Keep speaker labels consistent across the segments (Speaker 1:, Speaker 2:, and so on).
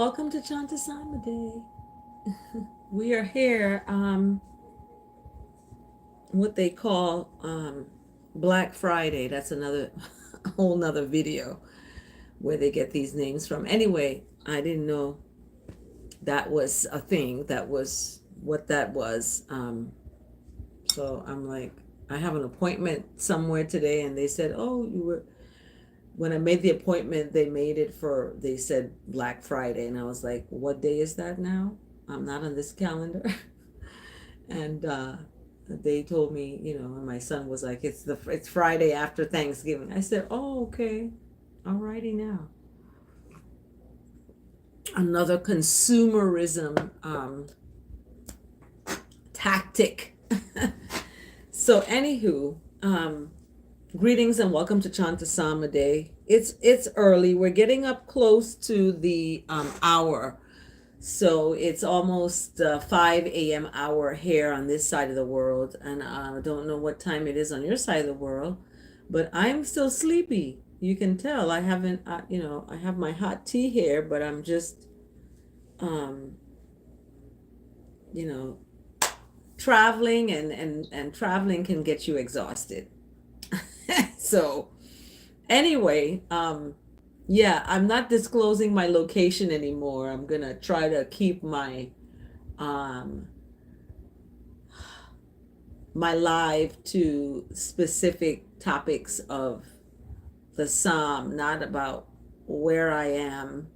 Speaker 1: welcome to Chant Day. We are here, what they call Black Friday. That's another whole nother video where they get these names from. Anyway, I didn't know that was a thing. That was what that was. So I'm like, I have an appointment somewhere today, and they said, "Oh, you were." When I made the appointment, they made it for, they said Black Friday. And I was like, what day is that now? I'm not on this calendar. And they told me, and my son was like, it's Friday after Thanksgiving. I said, oh, okay. Alrighty now. Another consumerism tactic. So anywho, greetings and welcome to Chant Day. It's early. We're getting up close to the hour. So it's almost 5 a.m. hour here on this side of the world. And I don't know what time it is on your side of the world, but I'm still sleepy. You can tell I haven't, I have my hot tea here, but I'm just, you know, traveling and traveling can get you exhausted. So anyway, yeah, I'm not disclosing my location anymore. I'm gonna try to keep um my live to specific topics of the psalm, not about where I am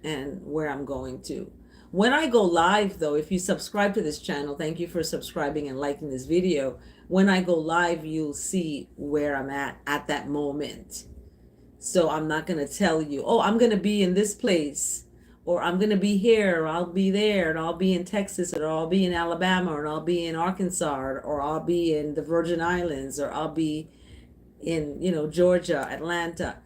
Speaker 1: and where I'm going to. When I go live, though, if you subscribe to this channel, thank you for subscribing and liking this video. When I go live, you'll see where I'm at that moment. So I'm not going to tell you, oh, I'm going to be in this place, or I'm going to be here, or I'll be there, and I'll be in Texas, or I'll be in Alabama, or I'll be in Arkansas, or I'll be in the Virgin Islands, or I'll be in, Georgia, Atlanta.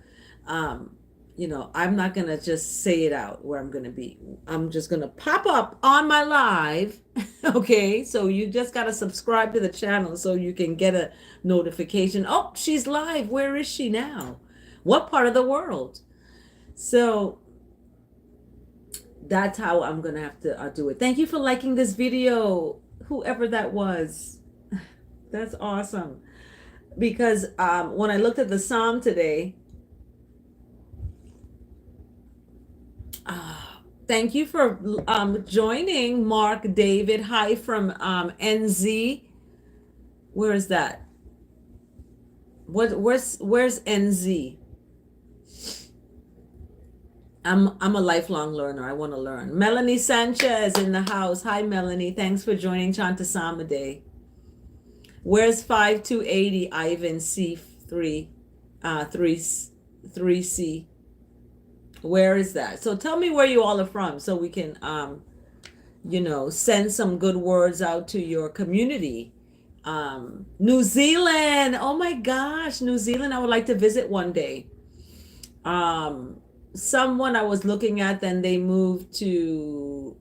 Speaker 1: I'm not going to just say it out where I'm going to be. I'm just going to pop up on my live. Okay. So you just got to subscribe to the channel so you can get a notification. Oh, she's live. Where is she now? What part of the world? So that's how I'm going to have to do it. Thank you for liking this video, whoever that was. That's awesome. Because when I looked at the Psalm today, thank you for joining, Mark David. Hi from NZ. Where is that? Where's NZ? I'm a lifelong learner. I want to learn. Melanie Sanchez in the house. Hi, Melanie. Thanks for joining Chantasama Day. Where's 5280 Ivan C3 3C? Where is that? So tell me where you all are from so we can send some good words out to your community. New Zealand. Oh my gosh, New Zealand. I would like to visit one day. Someone I was looking at, then they moved to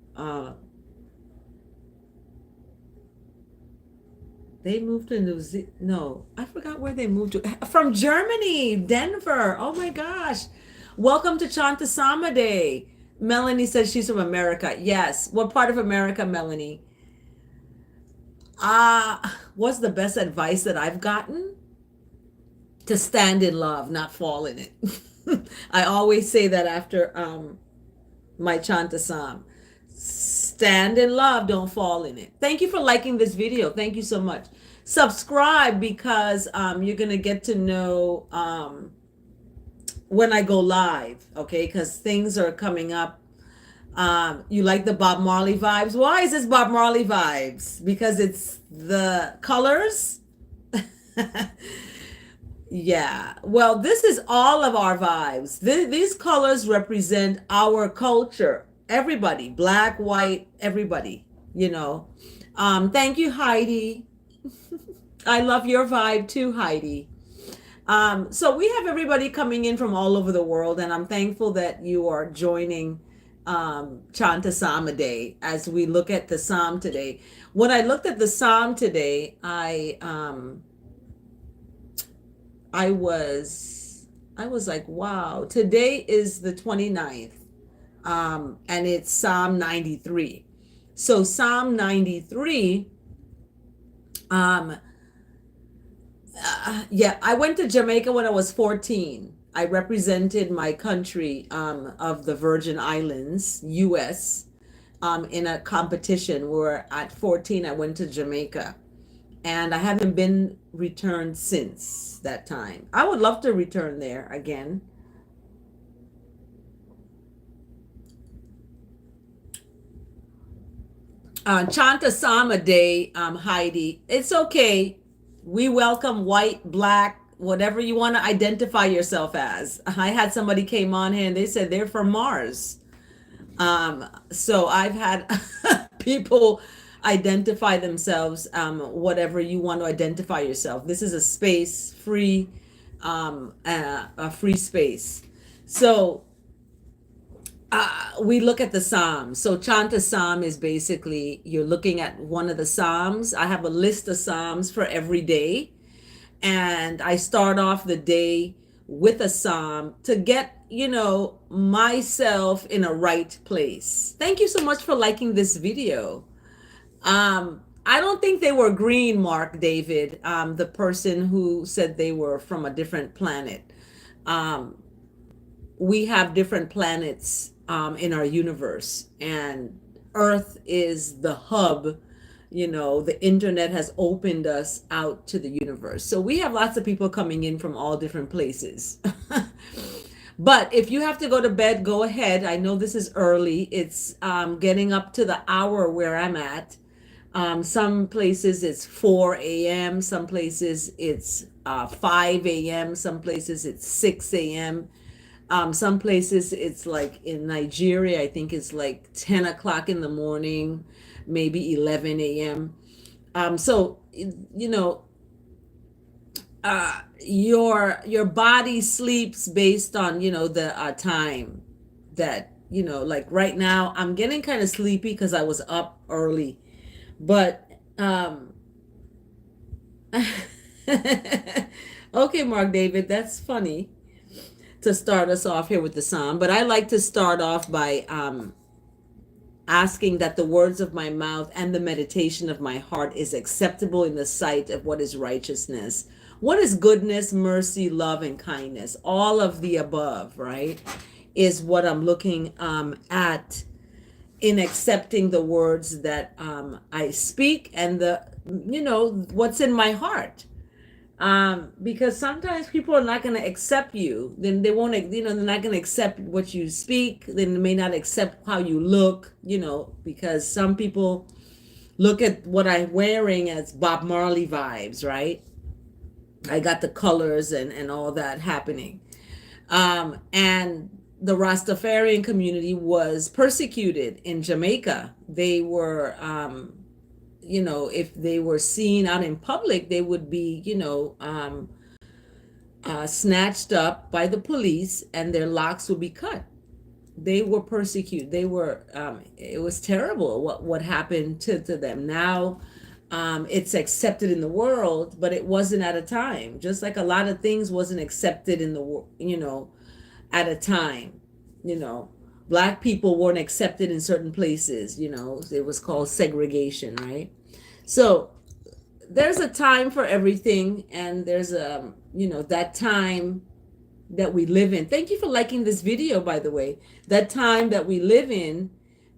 Speaker 1: New Zealand. No, I forgot where they moved to. From Germany, Denver. Oh my gosh. Welcome to Chantasama Day. Melanie says she's from America. Yes. What part of America, Melanie? What's the best advice that I've gotten? To stand in love, not fall in it. I always say that after my Chantasam. Stand in love, don't fall in it. Thank you for liking this video. Thank you so much. Subscribe because you're going to get to know when I go live, okay? Because things are coming up. You like the Bob Marley vibes? Why is this Bob Marley vibes? Because it's the colors. Yeah. Well, this is all of our vibes. These colors represent our culture. Everybody, black, white, everybody, Thank you, Heidi. I love your vibe too, Heidi. So we have everybody coming in from all over the world, and I'm thankful that you are joining Chantasama Day as we look at the Psalm today. When I looked at the Psalm today, I was like, wow, today is the 29th. and it's Psalm 93. So Psalm 93, yeah, I went to Jamaica when I was 14. I represented my country of the Virgin Islands, US, in a competition where at 14 I went to Jamaica. And I haven't been returned since that time. I would love to return there again. Chant a psalm a day, Heidi. It's okay. We welcome white, black, whatever you want to identify yourself as. I had somebody came on here and they said they're from Mars. So I've had people identify themselves, whatever you want to identify yourself. This is a space free, a free space. So we look at the Psalms. So chant a psalm is basically you're looking at one of the Psalms. I have a list of Psalms for every day. And I start off the day with a psalm to get, myself in a right place. Thank you so much for liking this video. I don't think they were green, Mark David, the person who said they were from a different planet. We have different planets in our universe, and Earth is the hub. The internet has opened us out to the universe. So we have lots of people coming in from all different places. But if you have to go to bed, go ahead. I know this is early. It's getting up to the hour where I'm at. Some places it's 4 a.m. Some places it's 5 a.m. Some places it's 6 a.m. Some places it's like in Nigeria, I think it's like 10 o'clock in the morning, maybe 11 a.m. So, your body sleeps based on, the time that, like right now, I'm getting kind of sleepy because I was up early. But, okay, Mark David, that's funny to start us off here with the psalm, but I like to start off by asking that the words of my mouth and the meditation of my heart is acceptable in the sight of what is righteousness. What is goodness, mercy, love, and kindness? All of the above, right, is what I'm looking at in accepting the words that I speak and what's in my heart. Because sometimes people are not going to accept you. Then they won't, they're not going to accept what you speak. Then they may not accept how you look, because some people look at what I'm wearing as Bob Marley vibes, right? I got the colors and all that happening. And the Rastafarian community was persecuted in Jamaica. They were, if they were seen out in public, they would be, snatched up by the police and their locks would be cut. They were persecuted. They were, it was terrible what happened to them. Now, it's accepted in the world, but it wasn't at a time. Just like a lot of things wasn't accepted in the, at a time, Black people weren't accepted in certain places, it was called segregation, right? So there's a time for everything, and there's that time that we live in. Thank you for liking this video, by the way. That time that we live in,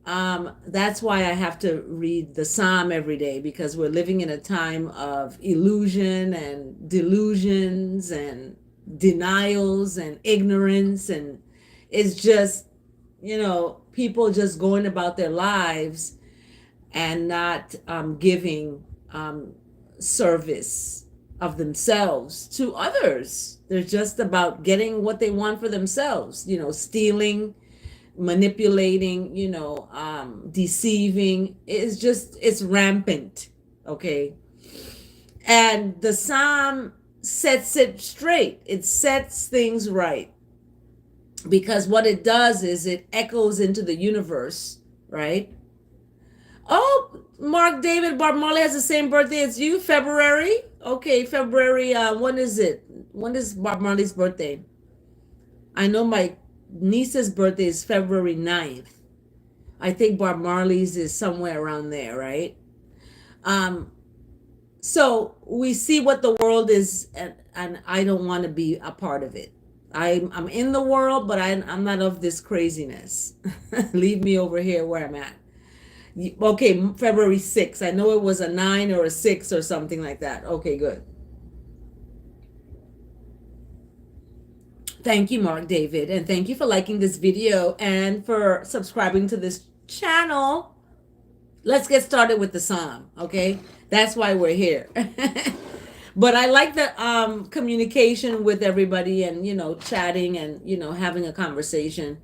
Speaker 1: that's why I have to read the Psalm every day, because we're living in a time of illusion and delusions and denials and ignorance, and it's just, people just going about their lives and not giving service of themselves to others. They're just about getting what they want for themselves, stealing, manipulating, deceiving. It's rampant, okay? And the Psalm sets it straight. It sets things right. Because what it does is it echoes into the universe, right? Oh, Mark David, Bob Marley has the same birthday as you, February. Okay, February, when is it? When is Bob Marley's birthday? I know my niece's birthday is February 9th. I think Bob Marley's is somewhere around there, right? Um, so we see what the world is, and I don't want to be a part of it. I'm in the world, but I'm not of this craziness. Leave me over here where I'm at. Okay, February 6th. I know it was a 9 or a 6 or something like that. Okay, good. Thank you, Mark David, and thank you for liking this video and for subscribing to this channel. Let's get started with the psalm, okay? That's why we're here. But I like the communication with everybody, and chatting, and having a conversation.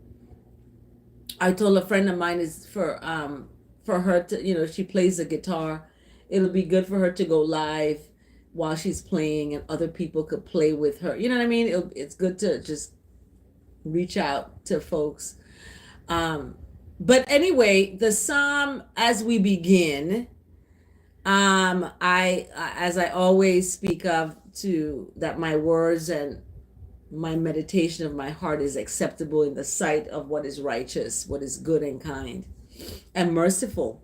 Speaker 1: I told a friend of mine is for her to, she plays the guitar. It'll be good for her to go live while she's playing, and other people could play with her. You know what I mean? It's good to just reach out to folks. But anyway, the psalm, as we begin, I as I always speak of, to that my words and my meditation of my heart is acceptable in the sight of what is righteous, what is good and kind and merciful.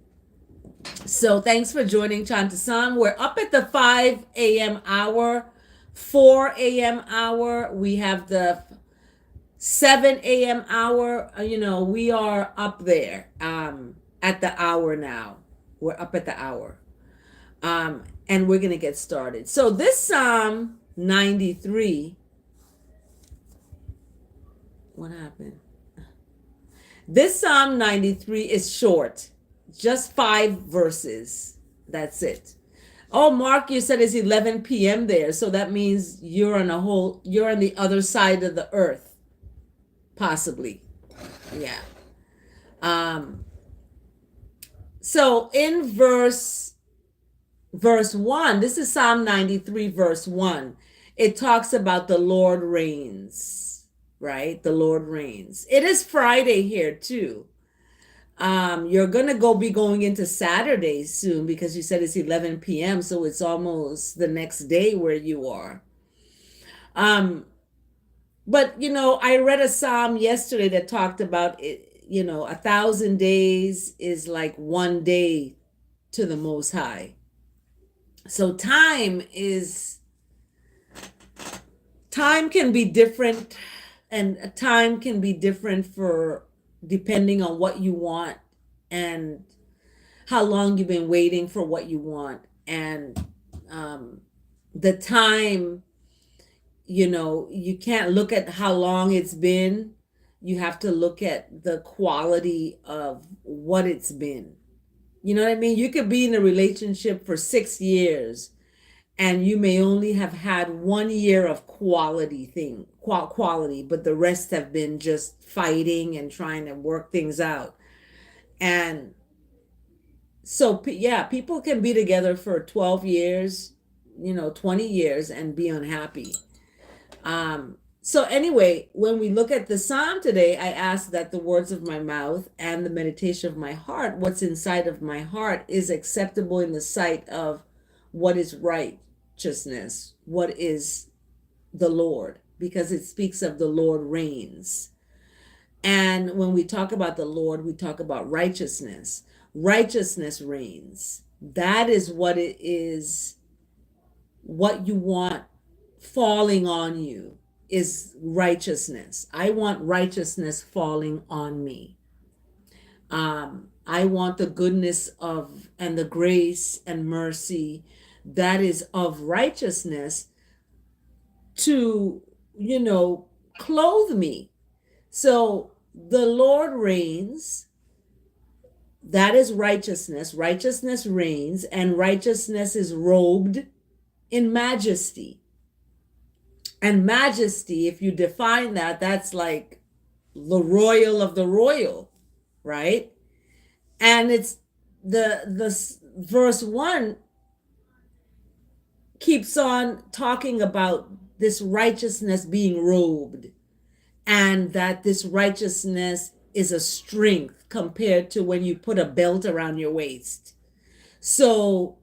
Speaker 1: So thanks for joining Chant. We're up at the 5 a.m. hour, 4 a.m. hour. We have the 7 a.m. hour. We are up there at the hour now. We're up at the hour. And we're going to get started. So this Psalm 93. What happened? This Psalm 93 is short. Just 5 verses. That's it. Oh, Mark, you said it's 11 p.m. there. So that means you're on the other side of the earth. Possibly. Yeah. So in verse 1, this is Psalm 93, verse 1. It talks about the Lord reigns, right? The Lord reigns. It is Friday here too. You're gonna be going into Saturday soon, because you said it's 11 p.m. So it's almost the next day where you are. But I read a psalm yesterday that talked about it. 1,000 days is like one day to the Most High. So time can be different, and time can be different for depending on what you want and how long you've been waiting for what you want. And the time, you can't look at how long it's been. You have to look at the quality of what it's been. You know what I mean? You could be in a relationship for 6 years, and you may only have had 1 year of quality, but the rest have been just fighting and trying to work things out. And so, yeah, people can be together for 12 years, 20 years and be unhappy. So anyway, when we look at the psalm today, I ask that the words of my mouth and the meditation of my heart, what's inside of my heart, is acceptable in the sight of what is righteousness, what is the Lord, because it speaks of the Lord reigns. And when we talk about the Lord, we talk about righteousness. Righteousness reigns. That is what it is, what you want falling on you. Is righteousness. I want righteousness falling on me. I want the goodness of and the grace and mercy that is of righteousness to, clothe me. So the Lord reigns. That is righteousness. Righteousness reigns, and righteousness is robed in majesty. And majesty, if you define that, that's like the royal of the royal, right? And it's the verse 1 keeps on talking about this righteousness being robed, and that this righteousness is a strength compared to when you put a belt around your waist. So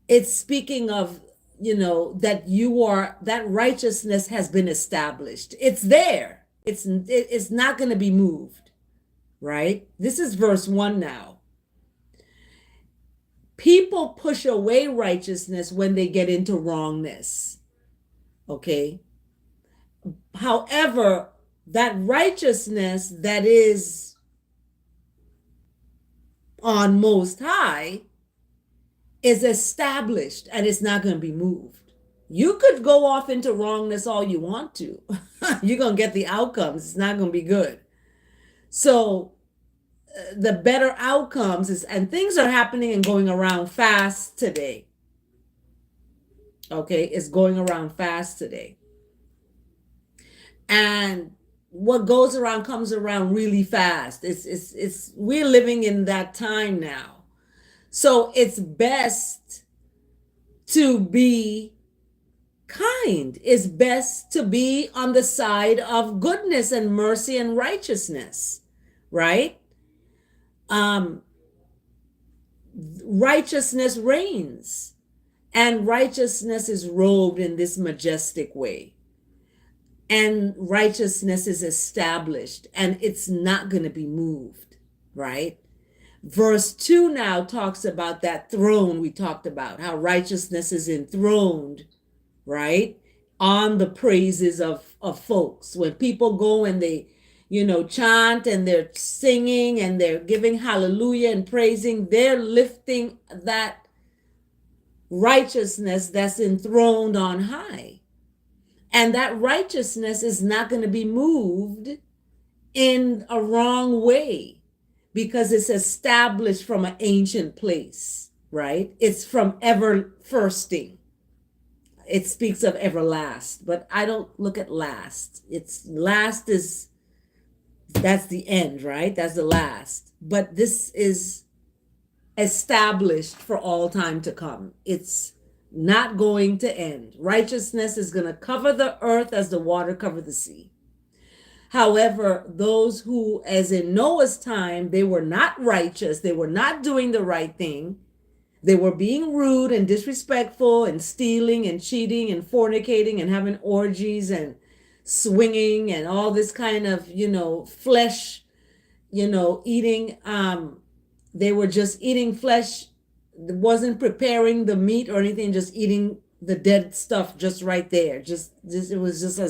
Speaker 1: it's speaking of, that that righteousness has been established. It's there. It's not going to be moved, right? This is verse 1 now. People push away righteousness when they get into wrongness. Okay? However, that righteousness that is on Most High is established and it's not going to be moved. You could go off into wrongness all you want to. You're going to get the outcomes. It's not going to be good. So the better outcomes is, and things are happening and going around fast today. Okay, it's going around fast today. And what goes around comes around really fast. It's we're living in that time now. So it's best to be kind. It's best to be on the side of goodness and mercy and righteousness, right? Righteousness reigns, and righteousness is robed in this majestic way. And righteousness is established, and it's not going to be moved, right? Verse 2 now talks about that throne we talked about, how righteousness is enthroned, right, on the praises of folks. When people go and they, chant and they're singing and they're giving hallelujah and praising, they're lifting that righteousness that's enthroned on high. And that righteousness is not going to be moved in a wrong way because it's established from an ancient place, right? It's from ever firsting. It speaks of everlast, but I don't look at last. It's last is, that's the end, right? That's the last. But this is established for all time to come. It's not going to end. Righteousness is going to cover the earth as the water covered the sea. However, those who, as in Noah's time, they were not righteous, they were not doing the right thing, they were being rude and disrespectful and stealing and cheating and fornicating and having orgies and swinging and all this kind of, flesh, eating. They were just eating flesh, wasn't preparing the meat or anything, just eating the dead stuff just right there. Just it was just a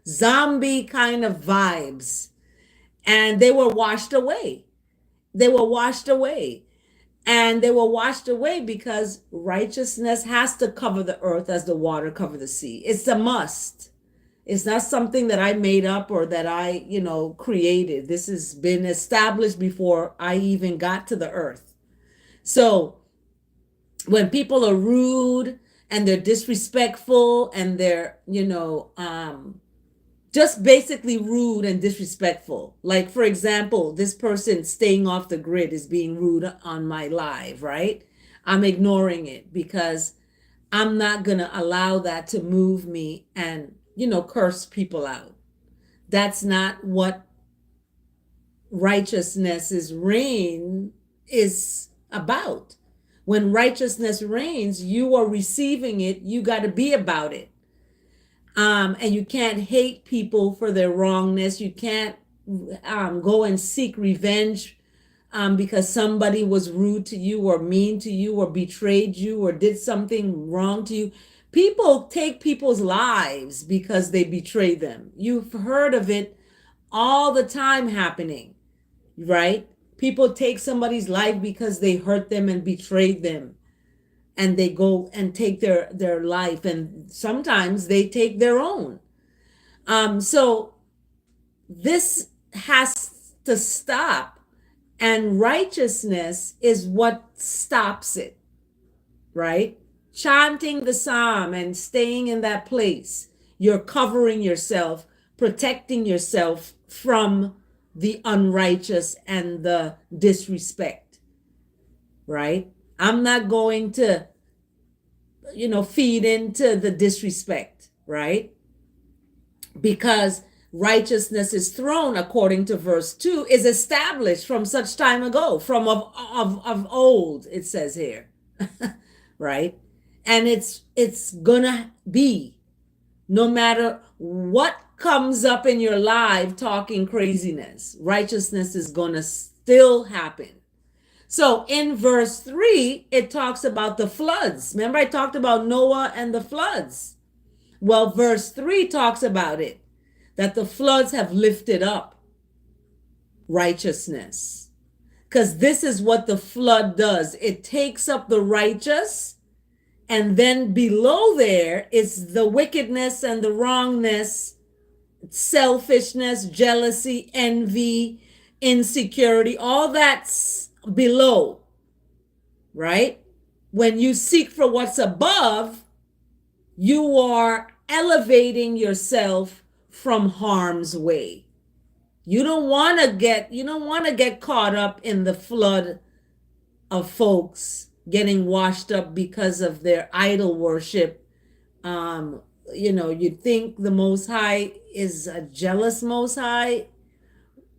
Speaker 1: zombie kind of vibes. And they were washed away. They were washed away. And they were washed away because righteousness has to cover the earth as the water cover the sea. It's a must. It's not something that I made up or that I, created. This has been established before I even got to the earth. So when people are rude and they're disrespectful and they're, just basically rude and disrespectful. Like, for example, this person staying off the grid is being rude on my live, right? I'm ignoring it because I'm not going to allow that to move me and, curse people out. That's not what righteousness's reign is about. When righteousness reigns, you are receiving it. You got to be about it. And you can't hate people for their wrongness. You can't go and seek revenge because somebody was rude to you or mean to you or betrayed you or did something wrong to you. People take people's lives because they betray them. You've heard of it all the time happening, right? People take somebody's life because they hurt them and betrayed them. And they go and take their life, and sometimes they take their own. So this has to stop, and righteousness is what stops it, right? Chanting the psalm and staying in that place, you're covering yourself, protecting yourself from the unrighteous and the disrespect, right? I'm not going to, feed into the disrespect, right? Because righteousness is thrown, according to verse 2, is established from such time ago, from of old, it says here, right? And it's gonna be, no matter what comes up in your life talking craziness, righteousness is going to still happen. So in verse 3, it talks about the floods. Remember, I talked about Noah and the floods. Well, verse 3 talks about it, that the floods have lifted up righteousness. Because this is what the flood does, it takes up the righteous, and then below there is the wickedness and the wrongness, selfishness, jealousy, envy, insecurity, all that's below, right? When you seek for what's above, you are elevating yourself from harm's way. You don't want to get caught up in the flood of folks getting washed up because of their idol worship. You think the Most High is a jealous Most High.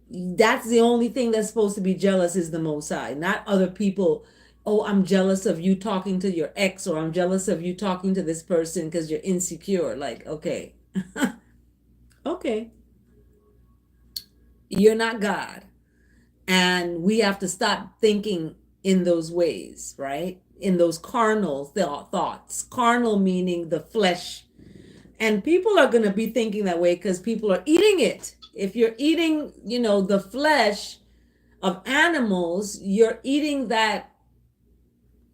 Speaker 1: That's the only thing that's supposed to be jealous, is the Most High, not other people. Oh, I'm jealous of you talking to your ex, or I'm jealous of you talking to this person because you're insecure. Like, okay. Okay. You're not God. And we have to stop thinking in those ways, right? In those carnal thoughts. Carnal meaning the flesh. And people are going to be thinking that way because people are eating it. If you're eating, the flesh of animals, you're eating that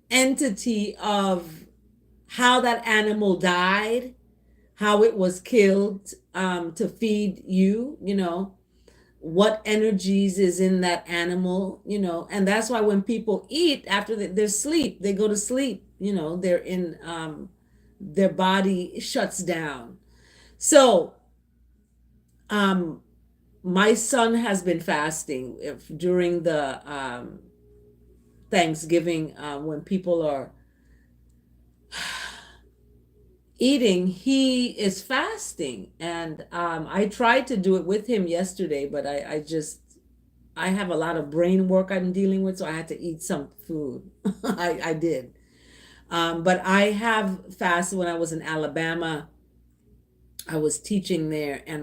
Speaker 1: entity of how that animal died, how it was killed to feed you, what energies is in that animal, and that's why when people eat after their sleep, they go to sleep, they're in, their body shuts down. So, my son has been fasting during the Thanksgiving, when people are eating, he is fasting. And I tried to do it with him yesterday, but I have a lot of brain work I'm dealing with, so I had to eat some food. I did. But I have fasted when I was in Alabama. I was teaching there, and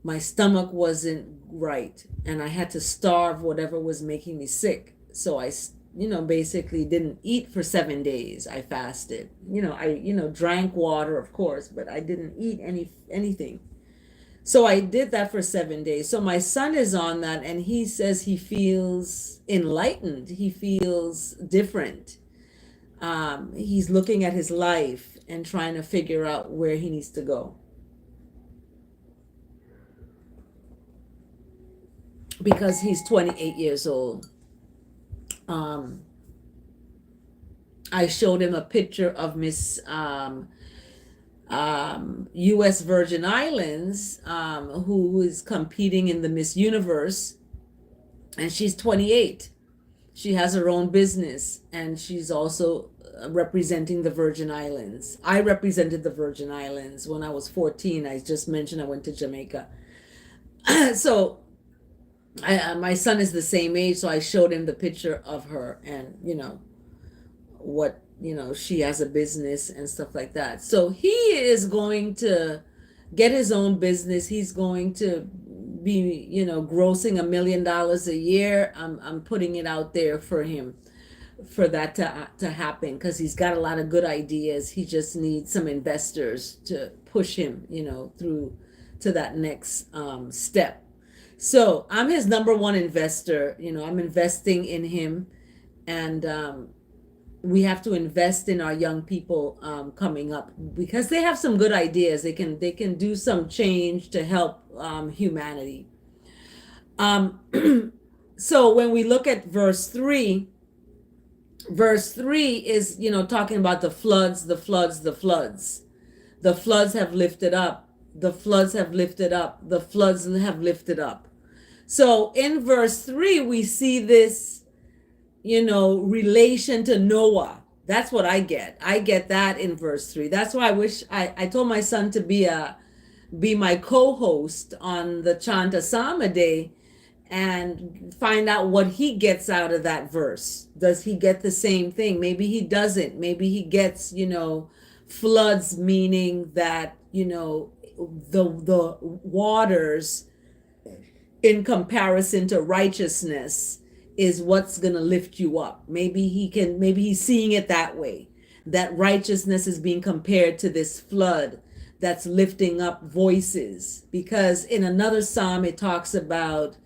Speaker 1: my stomach wasn't right, and I had to starve whatever was making me sick. So I basically didn't eat for 7 days. I fasted. I drank water, of course, but I didn't eat anything. So I did that for 7 days. So my son is on that, and he says he feels enlightened. He feels different. He's looking at his life and trying to figure out where he needs to go. Because he's 28 years old. I showed him a picture of Miss U.S. Virgin Islands, who is competing in the Miss Universe, and she's 28. She has her own business, and she's also representing the Virgin Islands. I represented the Virgin Islands when I was 14. I just mentioned I went to Jamaica. So my son is the same age, so I showed him the picture of her, and what she has a business and stuff like that. So he is going to get his own business. He's going to be grossing $1 million a year. I'm putting it out there for him, for that to happen, because he's got a lot of good ideas. He just needs some investors to push him through to that next step. So I'm his number one investor. I'm investing in him, and we have to invest in our young people coming up, because they have some good ideas. They can do some change to help humanity. So when we look at verse 3 is talking about the floods. The floods have lifted up. The floods have lifted up. The floods have lifted up. So in verse 3, we see this, relation to Noah. That's what I get. I get that in verse 3. That's why I told my son to be my co-host on the Chant a day, and find out what he gets out of that verse. Does he get the same thing? Maybe he doesn't. Maybe he gets, Floods meaning that, the waters in comparison to righteousness is what's going to lift you up. Maybe he's seeing it that way, that righteousness is being compared to this flood that's lifting up voices. Because in another psalm, it talks about,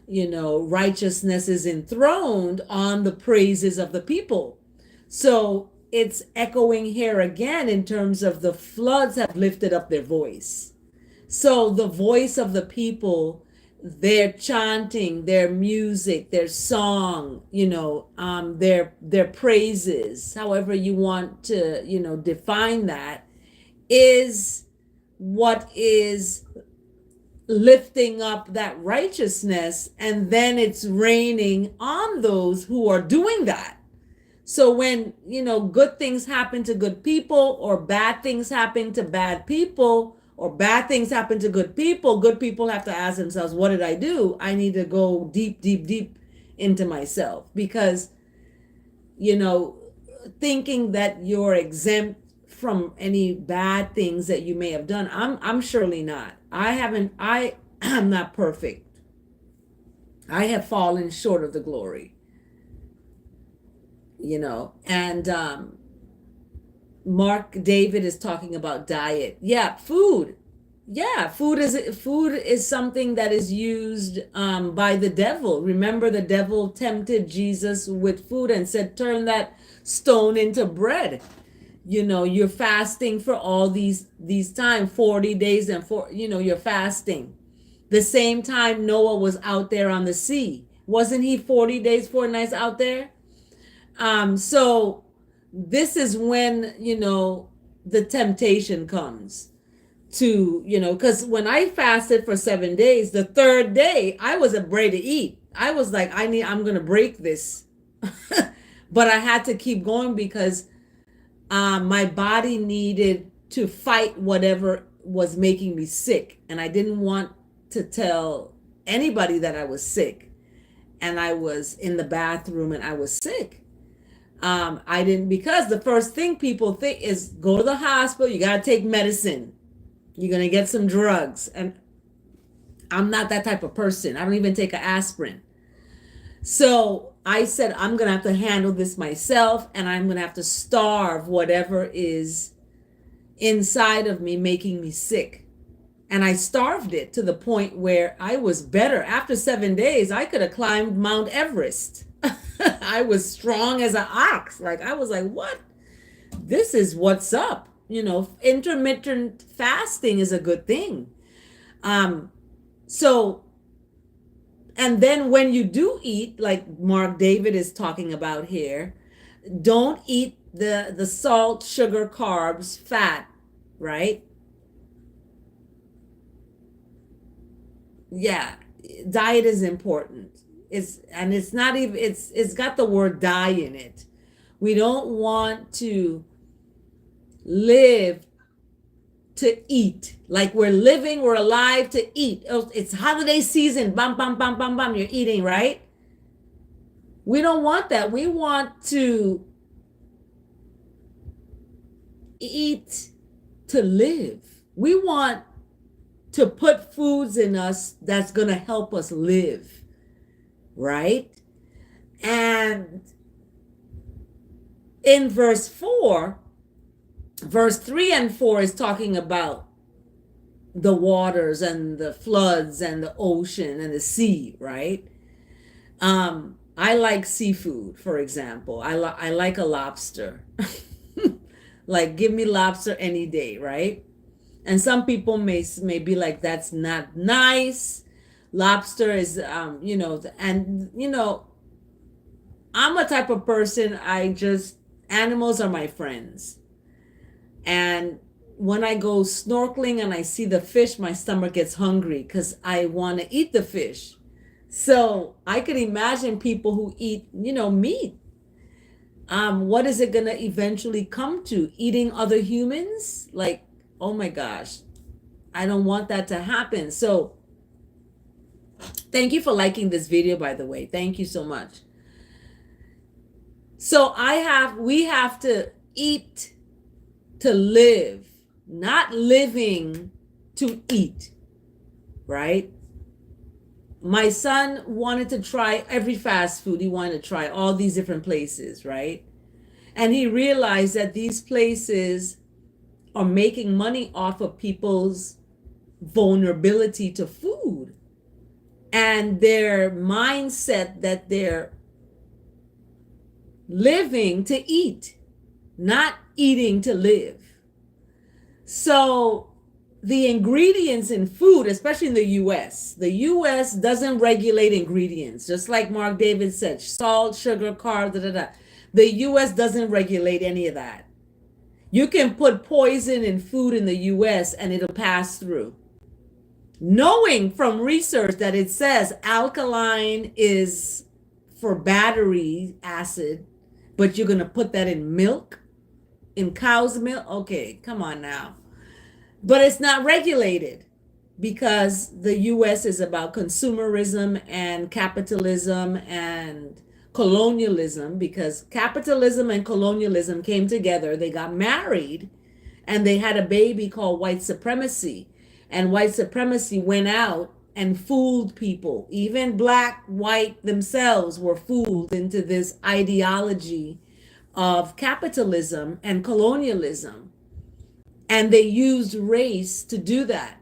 Speaker 1: righteousness is enthroned on the praises of the people. So it's echoing here again in terms of the floods have lifted up their voice. So the voice of the people, their chanting, their music, their song, their praises, however you want to, define that, is what is lifting up that righteousness, and then it's raining on those who are doing that. So when, good things happen to good people, or bad things happen to bad people, or bad things happen to good people have to ask themselves, what did I do? I need to go deep, deep, deep into myself. Because, thinking that you're exempt from any bad things that you may have done, I'm surely not. I am not perfect. I have fallen short of the glory. And Mark David is talking about diet. Yeah, food. Yeah, food is something that is used by the devil. Remember, the devil tempted Jesus with food and said, turn that stone into bread. You're fasting for all these time, 40 days and you're fasting. The same time Noah was out there on the sea. Wasn't he 40 days, 40 nights out there? So this is when, the temptation comes to, because when I fasted for 7 days, the third day I was afraid to eat. I was like, I'm going to break this. But I had to keep going because my body needed to fight whatever was making me sick. And I didn't want to tell anybody that I was sick. And I was in the bathroom and I was sick. I didn't, because the first thing people think is go to the hospital, you got to take medicine. You're going to get some drugs. And I'm not that type of person. I don't even take an aspirin. So I said, I'm going to have to handle this myself, and I'm going to have to starve whatever is inside of me making me sick. And I starved it to the point where I was better. After 7 days, I could have climbed Mount Everest. I was strong as an ox. I was like, what? This is what's up. Intermittent fasting is a good thing. So, and then when you do eat, like Mark David is talking about here, don't eat the salt, sugar, carbs, fat, right? Yeah, diet is important. It's not even, it's got the word die in it. We don't want to live to eat. Like we're alive to eat. It's holiday season, bam, bam, bam, bam, bam, you're eating, right? We don't want that. We want to eat to live. We want to put foods in us that's going to help us live, right? And in verse 3 and 4 is talking about the waters and the floods and the ocean and the sea, right? I like seafood, for example. I like a lobster. Like, give me lobster any day, right? And some people may be like, that's not nice. Lobster is, I'm a type of person, animals are my friends. And when I go snorkeling and I see the fish, my stomach gets hungry because I want to eat the fish. So I could imagine people who eat, meat. What is it going to eventually come to? Eating other humans? Like, oh my gosh, I don't want that to happen. So thank you for liking this video, by the way. Thank you so much. So we have to eat to live, not living to eat, right? My son wanted to try every fast food. He wanted to try all these different places, right? And he realized that these places are making money off of people's vulnerability to food and their mindset that they're living to eat, not eating to live. So the ingredients in food, especially in the US doesn't regulate ingredients. Just like Mark David said, salt, sugar, carbs, da, da, da. The US doesn't regulate any of that. You can put poison in food in the US and it'll pass through. Knowing from research that it says alkaline is for battery acid, but you're going to put that in milk, in cow's milk? Okay, come on now. But it's not regulated because the US is about consumerism and capitalism and colonialism, because capitalism and colonialism came together. They got married and they had a baby called white supremacy. And white supremacy went out and fooled people. Even black, white themselves were fooled into this ideology of capitalism and colonialism. And they used race to do that.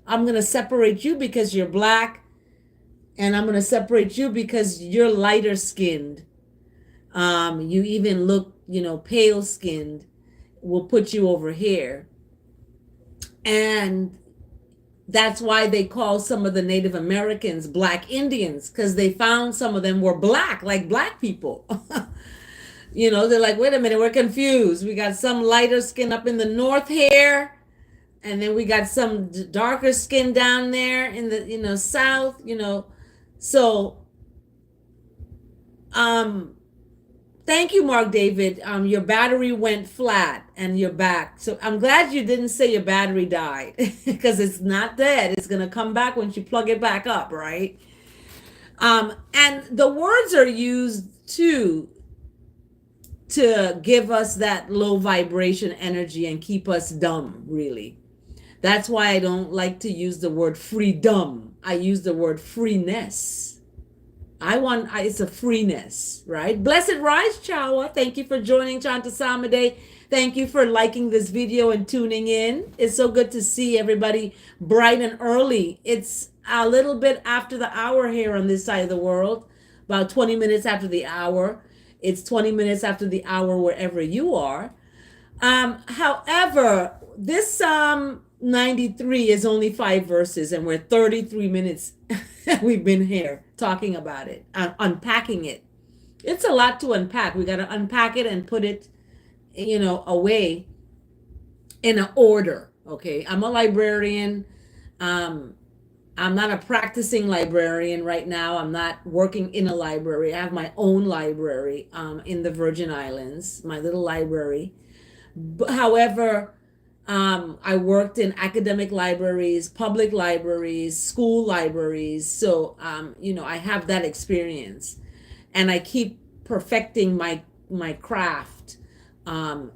Speaker 1: I'm going to separate you because you're black, and I'm going to separate you because you're lighter skinned. You even look, pale skinned. We'll put you over here. And that's why they call some of the Native Americans Black Indians, because they found some of them were black, like black people. They're like, wait a minute, we're confused. We got some lighter skin up in the north here, and then we got some darker skin down there in the, south, So, thank you, Mark David. Your battery went flat and you're back. So I'm glad you didn't say your battery died because it's not dead. It's going to come back once you plug it back up, right? And the words are used to give us that low vibration energy and keep us dumb, really. That's why I don't like to use the word freedom. I use the word freeness. It's a freeness, right? Blessed Rise, Chawa. Thank you for joining Chant Day. Thank you for liking this video and tuning in. It's so good to see everybody bright and early. It's a little bit after the hour here on this side of the world, about 20 minutes after the hour. It's 20 minutes after the hour wherever you are. However, this Psalm 93 is only 5 verses, and we're 33 minutes. We've been here talking about it, unpacking it. It's a lot to unpack. We got to unpack it and put it, away in an order. Okay. I'm a librarian. I'm not a practicing librarian right now. I'm not working in a library. I have my own library in the Virgin Islands, my little library. However, I worked in academic libraries, public libraries, school libraries. So, I have that experience, and I keep perfecting my craft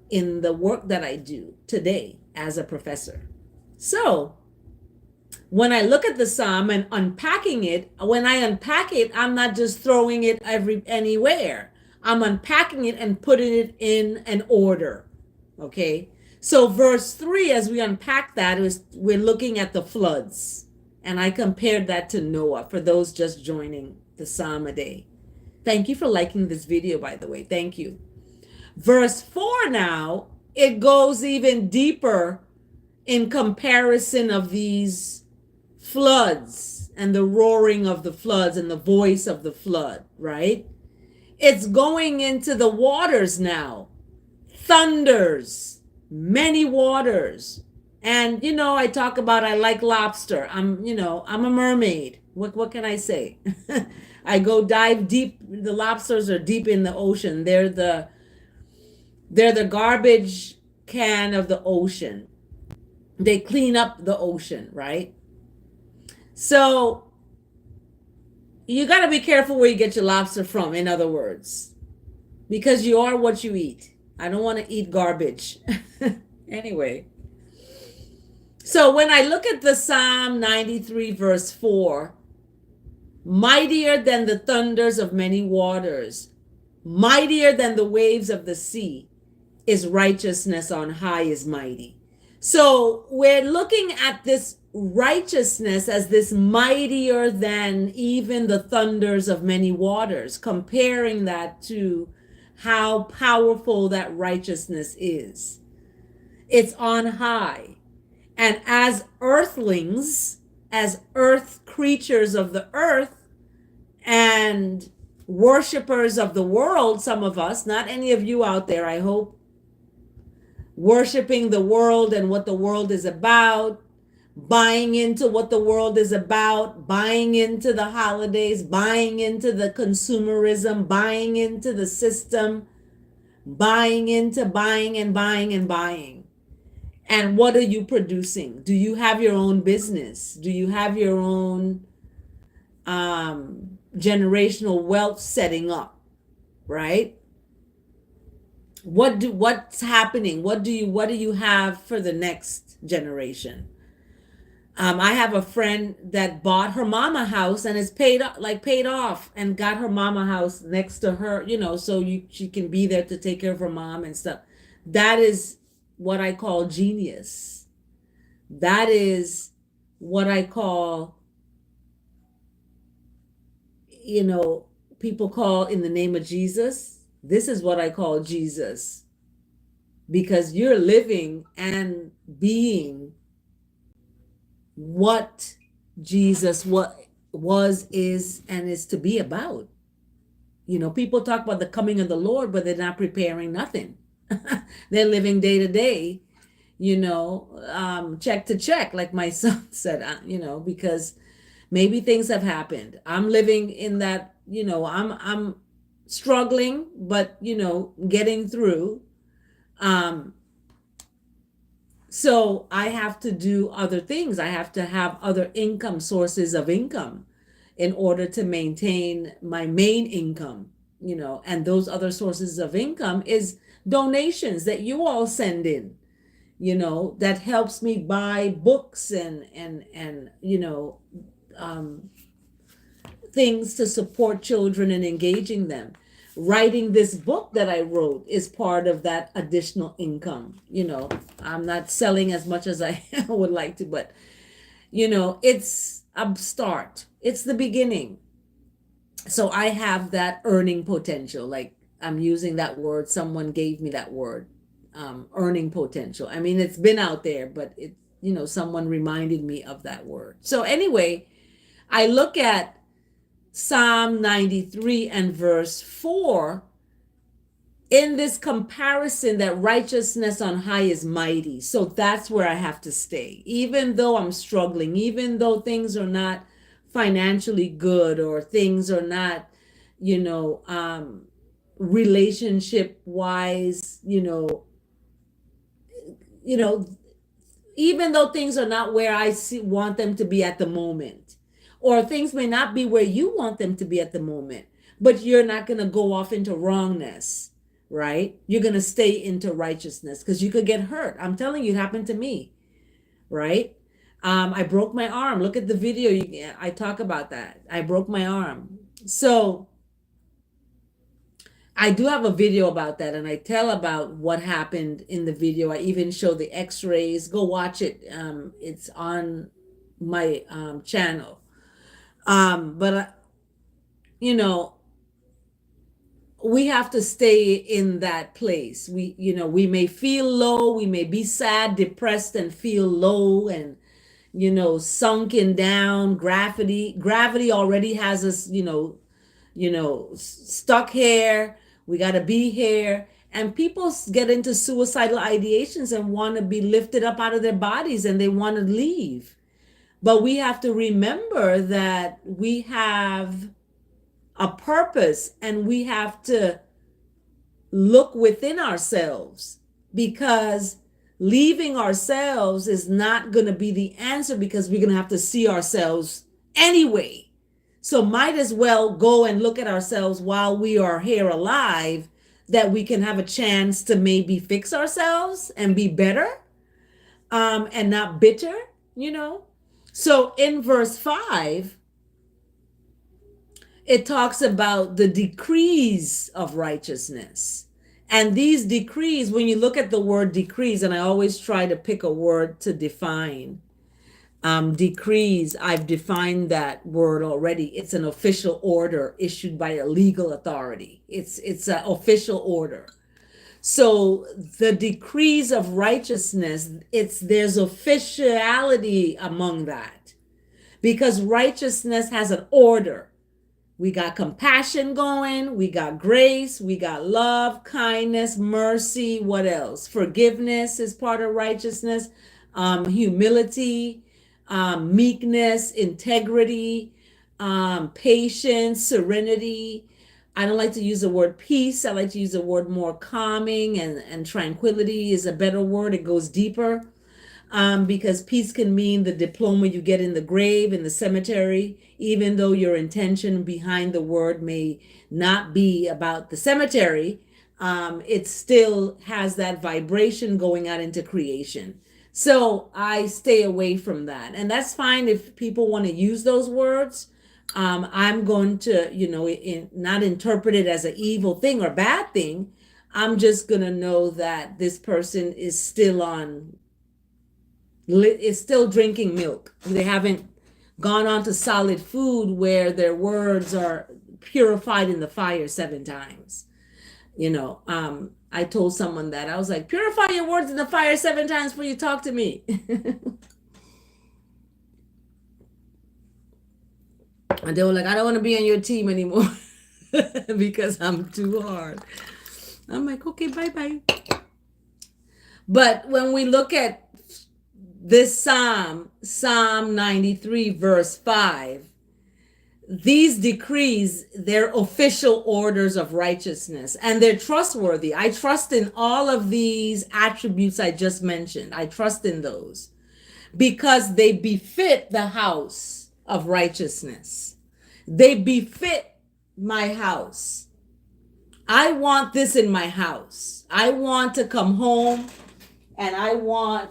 Speaker 1: in the work that I do today as a professor. So when I look at the Psalm and unpacking it, when I unpack it, I'm not just throwing it anywhere. I'm unpacking it and putting it in an order. Okay. So verse 3, as we unpack that, we're looking at the floods. And I compared that to Noah for those just joining the Psalm a day. Thank you for liking this video, by the way. Thank you. Verse 4 now, it goes even deeper in comparison of these floods and the roaring of the floods and the voice of the flood, right? It's going into the waters now. Thunders, many waters. And I talk about I like lobster. I'm a mermaid. What can I say? I go dive deep. The lobsters are deep in the ocean. They're the garbage can of the ocean. They clean up the ocean, right? So you got to be careful where you get your lobster from, in other words, because you are what you eat. I don't want to eat garbage. Anyway, so when I look at the Psalm 93, verse 4, mightier than the thunders of many waters, mightier than the waves of the sea, is righteousness on high is mighty. So we're looking at this righteousness as this mightier than even the thunders of many waters, comparing that to how powerful that righteousness is. It's on high. And as earthlings, as earth creatures of the earth, and worshipers of the world, some of us, not any of you out there, I hope, worshiping the world and what the world is about, buying into what the world is about, buying into the holidays, buying into the consumerism, buying into the system, buying into buying and buying and buying. And what are you producing? Do you have your own business? Do you have your own generational wealth setting up, right? What's happening? What do you have for the next generation? I have a friend that bought her mama house and is paid off and got her mama house next to her, so she can be there to take care of her mom and stuff. That is what I call genius. That is what I call, people call in the name of Jesus. This is what I call Jesus. Because you're living and being what Jesus was, is, and is to be about. People talk about the coming of the Lord, but they're not preparing nothing. They're living day to day, check to check, like my son said, because maybe things have happened. I'm living in that, I'm struggling, but, getting through. So I have to do other things. I have to have other income sources of income in order to maintain my main income, and those other sources of income is donations that you all send in, that helps me buy books and things to support children and engaging them. Writing this book that I wrote is part of that additional income. I'm not selling as much as I would like to, but it's a start. It's the beginning. So I have that earning potential. Like, I'm using that word. Someone gave me that word, earning potential. I mean, it's been out there, but someone reminded me of that word. So anyway, I look at Psalm 93 and verse 4 in this comparison that righteousness on high is mighty. So that's where I have to stay. Even though I'm struggling, even though things are not financially good, or things are not, relationship wise, even though things are not where I want them to be at the moment, or things may not be where you want them to be at the moment, but you're not going to go off into wrongness, right? You're going to stay into righteousness, because you could get hurt. I'm telling you, it happened to me, right? I broke my arm. Look at the video. I talk about that. I broke my arm. So I do have a video about that, and I tell about what happened in the video. I even show the x-rays. Go watch it. It's on my channel. But we have to stay in that place. We may feel low, we may be sad, depressed, and feel low, and sunken down. Gravity already has us, stuck here. We got to be here. And people get into suicidal ideations and want to be lifted up out of their bodies, and they want to leave. But we have to remember that we have a purpose, and we have to look within ourselves, because leaving ourselves is not going to be the answer, because we're going to have to see ourselves anyway. So might as well go and look at ourselves while we are here alive, that we can have a chance to maybe fix ourselves and be better, and not bitter, you know. So in verse 5, it talks about the decrees of righteousness. And these decrees, when you look at the word decrees, and I always try to pick a word to define, decrees, I've defined that word already. It's an official order issued by a legal authority. It's an official order. So the decrees of righteousness, there's officiality among that, because righteousness has an order. We got compassion going, we got grace, we got love, kindness, mercy. What else? Forgiveness is part of righteousness. Humility, meekness, integrity, patience, serenity. I don't like to use the word peace. I like to use the word more calming, and tranquility is a better word. It goes deeper. Because peace can mean the diploma you get in the grave, in the cemetery, even though your intention behind the word may not be about the cemetery. It still has that vibration going out into creation. So I stay away from that. And that's fine if people want to use those words. I'm going to, not interpret it as an evil thing or bad thing. I'm just going to know that this person is still drinking milk. They haven't gone on to solid food where their words are purified in the fire 7 times. I told someone that. I was like, purify your words in the fire 7 times before you talk to me. And they were like, I don't want to be on your team anymore because I'm too hard. I'm like, okay, bye-bye. But when we look at this Psalm 93, verse 5, these decrees, they're official orders of righteousness, and they're trustworthy. I trust in all of these attributes I just mentioned. I trust in those because they befit the house of righteousness. They befit my house. I want this in my house. I want to come home and I want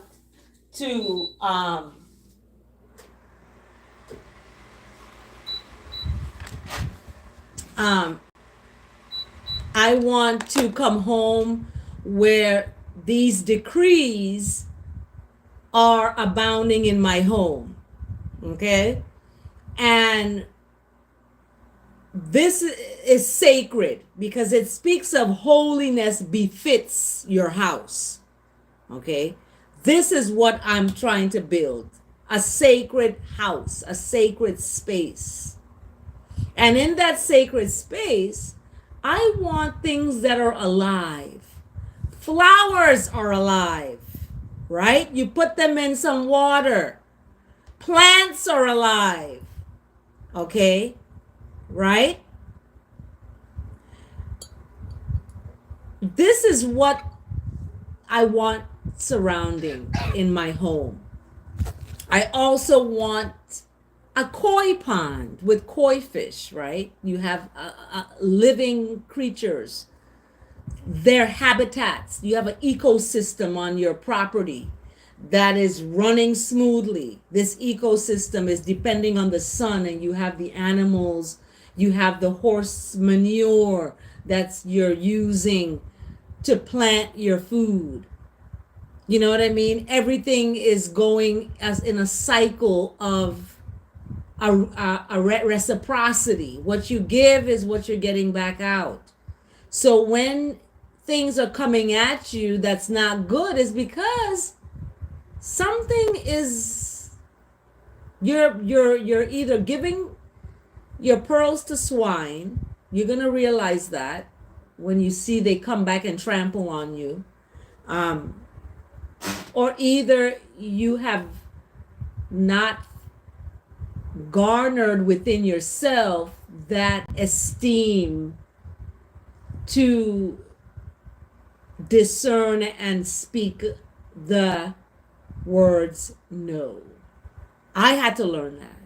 Speaker 1: to I want to come home where these decrees are abounding in my home. Okay? And this is sacred because it speaks of holiness befits your house. Okay? This is what I'm trying to build. A sacred house, a sacred space. And in that sacred space, I want things that are alive. Flowers are alive, right? You put them in some water. Plants are alive, okay? Right? This is what I want surrounding in my home. I also want a koi pond with koi fish, right? You have living creatures, their habitats. You have an ecosystem on your property that is running smoothly. This ecosystem is depending on the sun, and you have the animals, you have the horse manure that's you're using to plant your food. You know what I mean? Everything is going as in a cycle of a reciprocity. What you give is what you're getting back out. So when things are coming at you that's not good, is because something is you're either giving your pearls to swine. You're gonna realize that when you see they come back and trample on you, or either you have not garnered within yourself that esteem to discern and speak the words no. I had to learn that.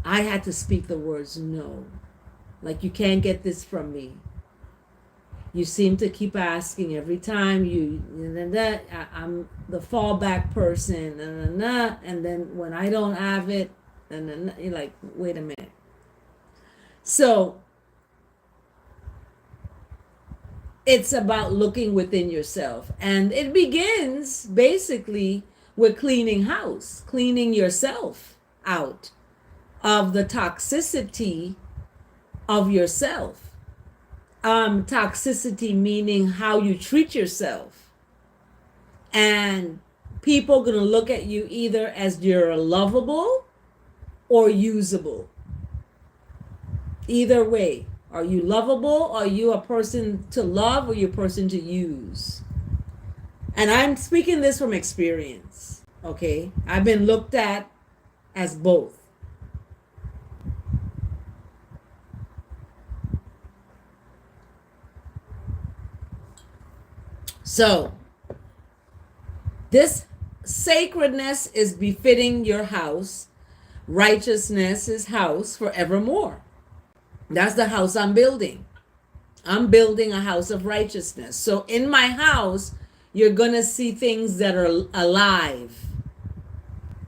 Speaker 1: I had to speak the words no. Like, you can't get this from me. You seem to keep asking every time I'm the fallback person, and then when I don't have it, and then you're like, wait a minute. So it's about looking within yourself, and it begins basically with cleaning house, cleaning yourself out of the toxicity of yourself. Toxicity meaning how you treat yourself, and people are going to look at you either as you're lovable or usable. Either way, are you lovable? Are you a person to love, or you a person to use? And I'm speaking this from experience. Okay, I've been looked at as both. So, this sacredness is befitting your house. Righteousness is house forevermore. That's the house I'm building. I'm building a house of righteousness. So, in my house, you're going to see things that are alive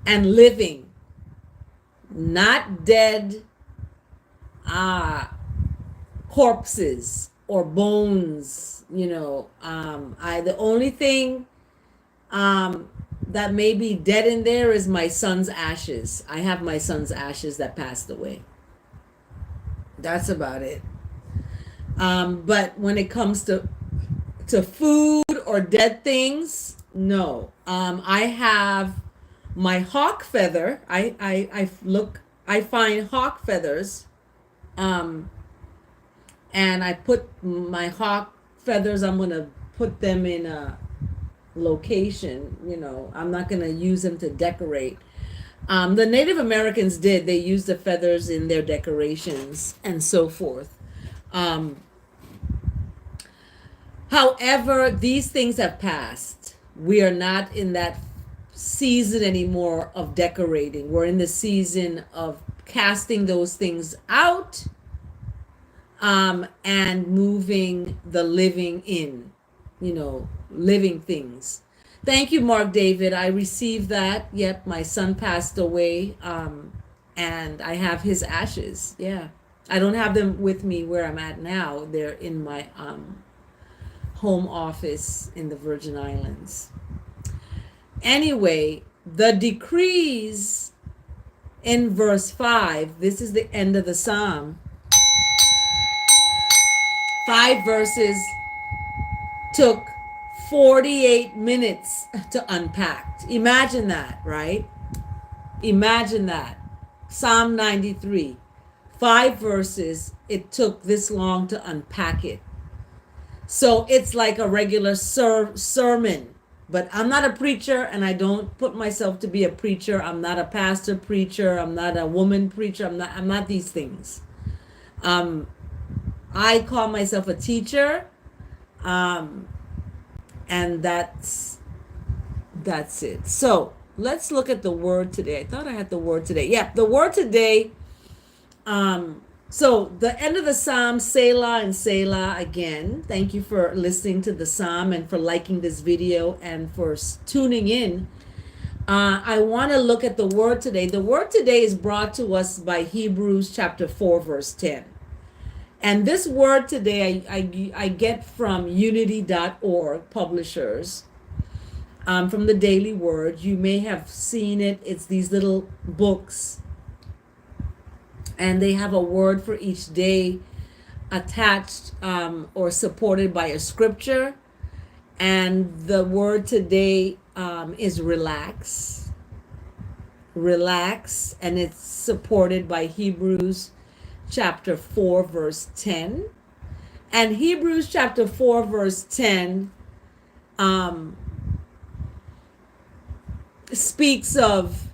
Speaker 1: and living, not dead corpses or bones. The only thing that may be dead in there is my son's ashes. I have my son's ashes that passed away. That's about it. But when it comes to food or dead things, no. I have my hawk feather. I find hawk feathers, and I put my hawk feathers. I'm gonna put them in a location. I'm not gonna use them to decorate. The Native Americans did. They used the feathers in their decorations and so forth. However, these things have passed. We are not in that season anymore of decorating. We're in the season of casting those things out, and moving the living in, living things. Thank you, Mark David. I received that. Yep, my son passed away, and I have his ashes. Yeah, I don't have them with me where I'm at now. They're in my home office in the Virgin Islands. Anyway, the decrees in verse 5, this is the end of the psalm. 5 verses took 48 minutes to unpack. Imagine that, right? Imagine that. Psalm 93, 5 verses, it took this long to unpack it. So it's like a regular sermon. But I'm not a preacher, and I don't put myself to be a preacher. I'm not a pastor preacher. I'm not a woman preacher. I'm not these things. I call myself a teacher, and that's it. So let's look at the word today. I thought I had the word today. Yeah, the word today. So the end of the psalm, Selah and Selah again. Thank you for listening to the psalm and for liking this video and for tuning in. I want to look at the word today. The word today is brought to us by Hebrews chapter 4, verse 10. And this word today I get from unity.org publishers, from the Daily Word. You may have seen it. It's these little books, and they have a word for each day attached, or supported by a scripture. And the word today is relax. Relax, and it's supported by Hebrews chapter 4, verse 10. And Hebrews chapter 4, verse 10 speaks of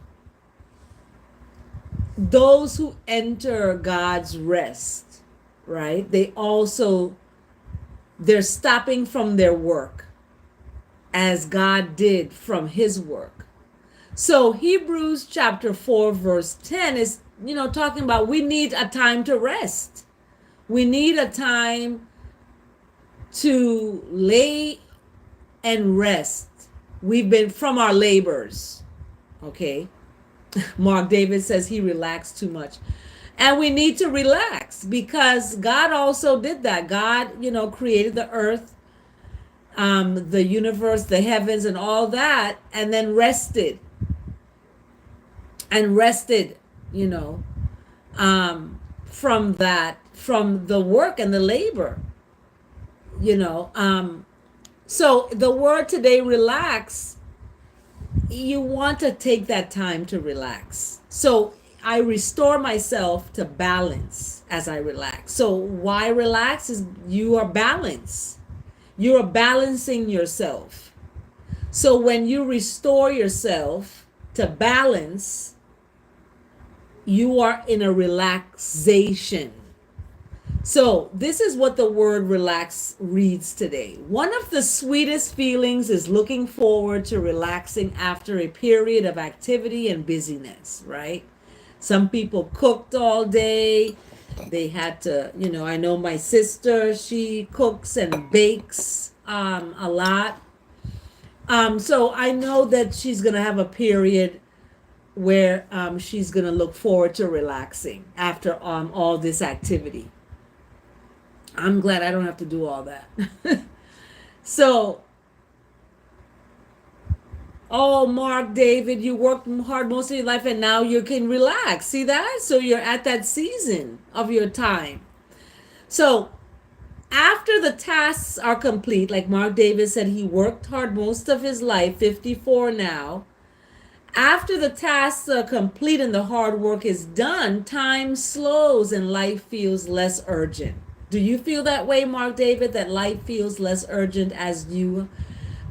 Speaker 1: those who enter God's rest, right? They're stopping from their work as God did from his work. So Hebrews chapter 4, verse 10 is, talking about we need a time to rest. We need a time to lay and rest. We've been from our labors. Okay. Mark David says he relaxed too much. And we need to relax because God also did that. God, created the earth, the universe, the heavens, and all that, and then rested. And rested, from that, from the work and the labor, So the word today, relax, you want to take that time to relax. So I restore myself to balance as I relax. So why relax is you are balanced. You are balancing yourself. So when you restore yourself to balance, you are in a relaxation. So this is what the word relax reads today. One of the sweetest feelings is looking forward to relaxing after a period of activity and busyness, right? Some people cooked all day. They had to, I know my sister, she cooks and bakes a lot. So I know that she's going to have a period where she's going to look forward to relaxing after all this activity. I'm glad I don't have to do all that. So, oh, Mark, David, you worked hard most of your life and now you can relax. See that? So you're at that season of your time. So after the tasks are complete, like Mark David said, he worked hard most of his life, 54 now. After the tasks are complete and the hard work is done, time slows and life feels less urgent. Do you feel that way, Mark David, that life feels less urgent as you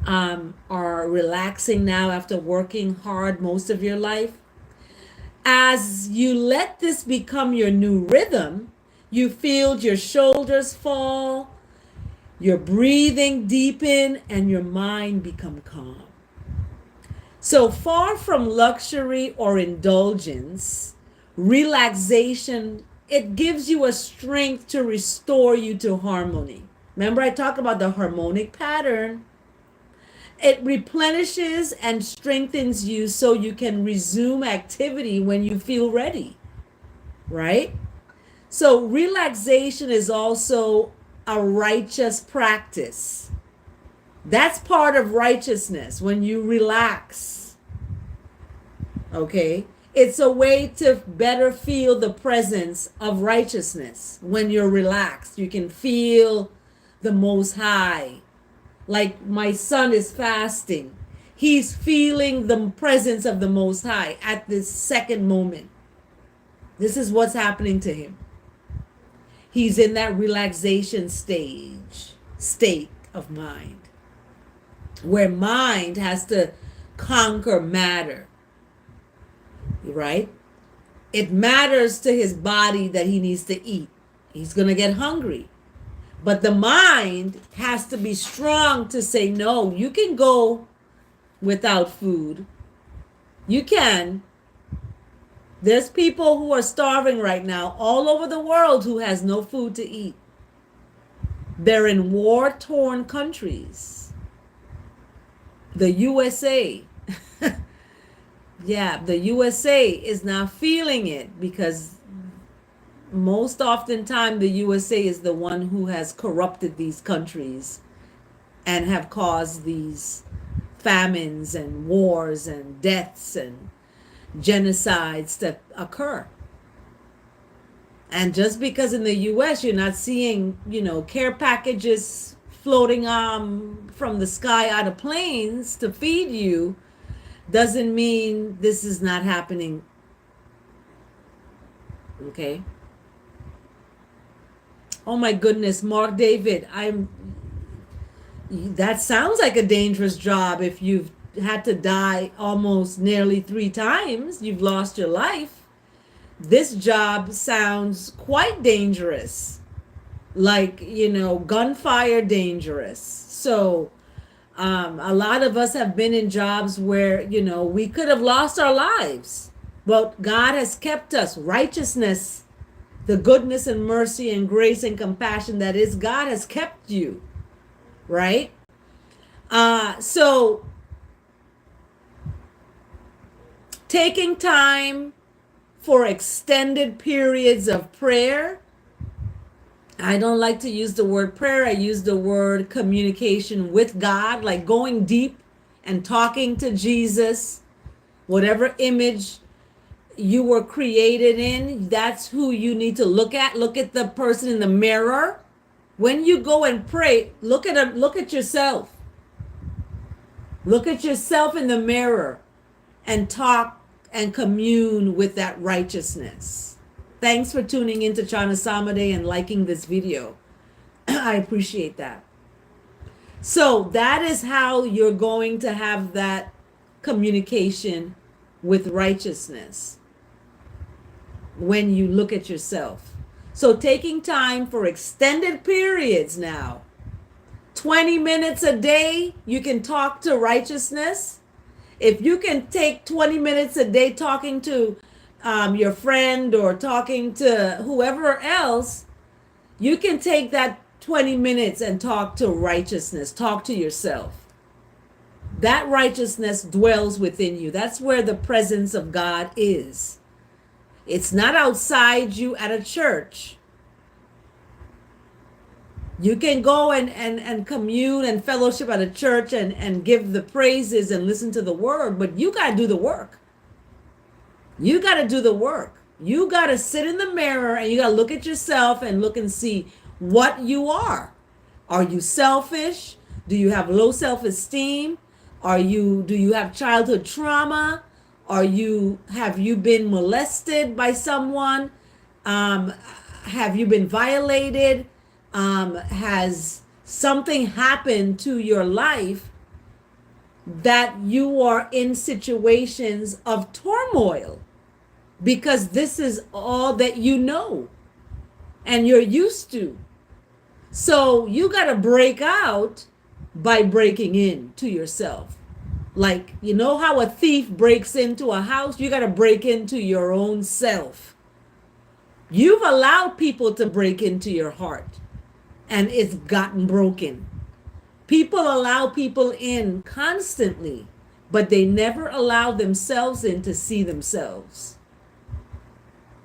Speaker 1: are relaxing now after working hard most of your life? As you let this become your new rhythm, you feel your shoulders fall, your breathing deepen, and your mind become calm. So far from luxury or indulgence, relaxation, it gives you a strength to restore you to harmony. Remember, I talked about the harmonic pattern. It replenishes and strengthens you so you can resume activity when you feel ready, right? So relaxation is also a righteous practice. That's part of righteousness when you relax. Okay? It's a way to better feel the presence of righteousness. When you're relaxed, you can feel the Most High. Like my son is fasting. He's feeling the presence of the Most High at this second moment. This is what's happening to him. He's in that relaxation state of mind, where mind has to conquer matter. Right? It matters to his body that he needs to eat. He's going to get hungry. But the mind has to be strong to say, no, you can go without food. You can. There's people who are starving right now all over the world who has no food to eat. They're in war-torn countries. The USA. Yeah, the USA is now feeling it because most oftentimes the USA is the one who has corrupted these countries and have caused these famines and wars and deaths and genocides to occur. And just because in the US you're not seeing, care packages floating from the sky out of planes to feed you, doesn't mean this is not happening. Okay. Oh my goodness, Mark David, that sounds like a dangerous job. If you've had to die almost nearly 3 times, you've lost your life. This job sounds quite dangerous. Like, gunfire dangerous. So a lot of us have been in jobs where, we could have lost our lives, but God has kept us. Righteousness, the goodness and mercy and grace and compassion that is God has kept you. right? So taking time for extended periods of prayer. I don't like to use the word prayer. I use the word communication with God, like going deep and talking to Jesus. Whatever image you were created in, that's who you need to look at. Look at the person in the mirror. When you go and pray, look at yourself. Look at yourself in the mirror and talk and commune with that righteousness. Thanks for tuning into Chant Samade and liking this video. I appreciate that. So that is how you're going to have that communication with righteousness when you look at yourself. So taking time for extended periods now. 20 minutes a day, you can talk to righteousness. If you can take 20 minutes a day talking to your friend or talking to whoever else, you can take that 20 minutes and talk to righteousness, talk to yourself. That righteousness dwells within you. That's where the presence of God is. It's not outside you at a church. You can go and commune and fellowship at a church and give the praises and listen to the word, but you got to do the work. You got to do the work. You got to sit in the mirror and you got to look at yourself and look and see what you are. Are you selfish? Do you have low self-esteem? Do you have childhood trauma? Have you been molested by someone? Have you been violated? Has something happened to your life that you are in situations of turmoil? Because this is all that you know and you're used to. So you got to break out by breaking in to yourself. Like, you know how a thief breaks into a house? You got to break into your own self. You've allowed people to break into your heart and it's gotten broken. People allow people in constantly, but they never allow themselves in to see themselves.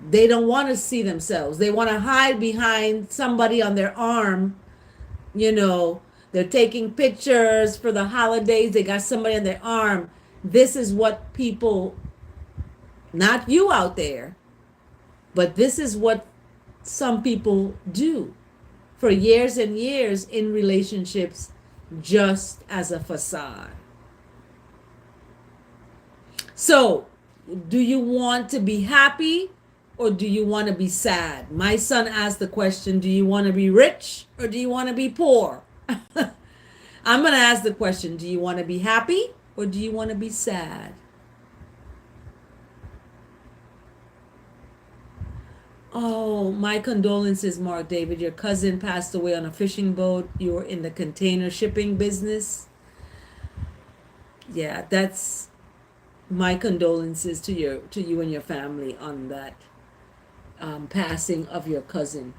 Speaker 1: They don't want to see themselves. They want to hide behind somebody on their arm. You know, they're taking pictures for the holidays. They got somebody on their arm. This is what people, not you out there, but this is what some people do for years and years in relationships, just as a facade. So, do you want to be happy or do you want to be sad? My son asked the question, do you want to be rich or do you want to be poor? I'm going to ask the question, do you want to be happy or do you want to be sad? Oh, my condolences, Mark David. Your cousin passed away on a fishing boat. You were in the container shipping business. Yeah, that's my condolences to you and your family on that passing of your cousin.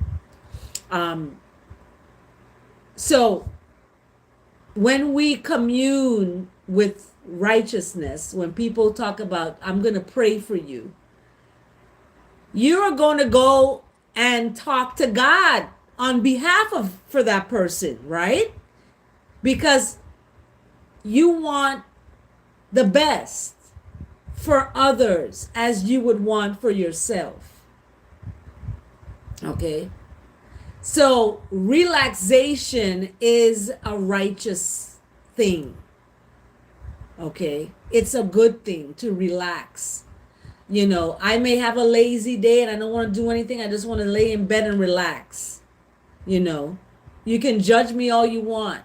Speaker 1: So when we commune with righteousness, when people talk about, I'm going to pray for you, you're going to go and talk to God on behalf of for that person, right? Because you want the best for others as you would want for yourself. Okay? So relaxation is a righteous thing. Okay? It's a good thing to relax. You know, I may have a lazy day and I don't want to do anything. I just want to lay in bed and relax. You know, you can judge me all you want.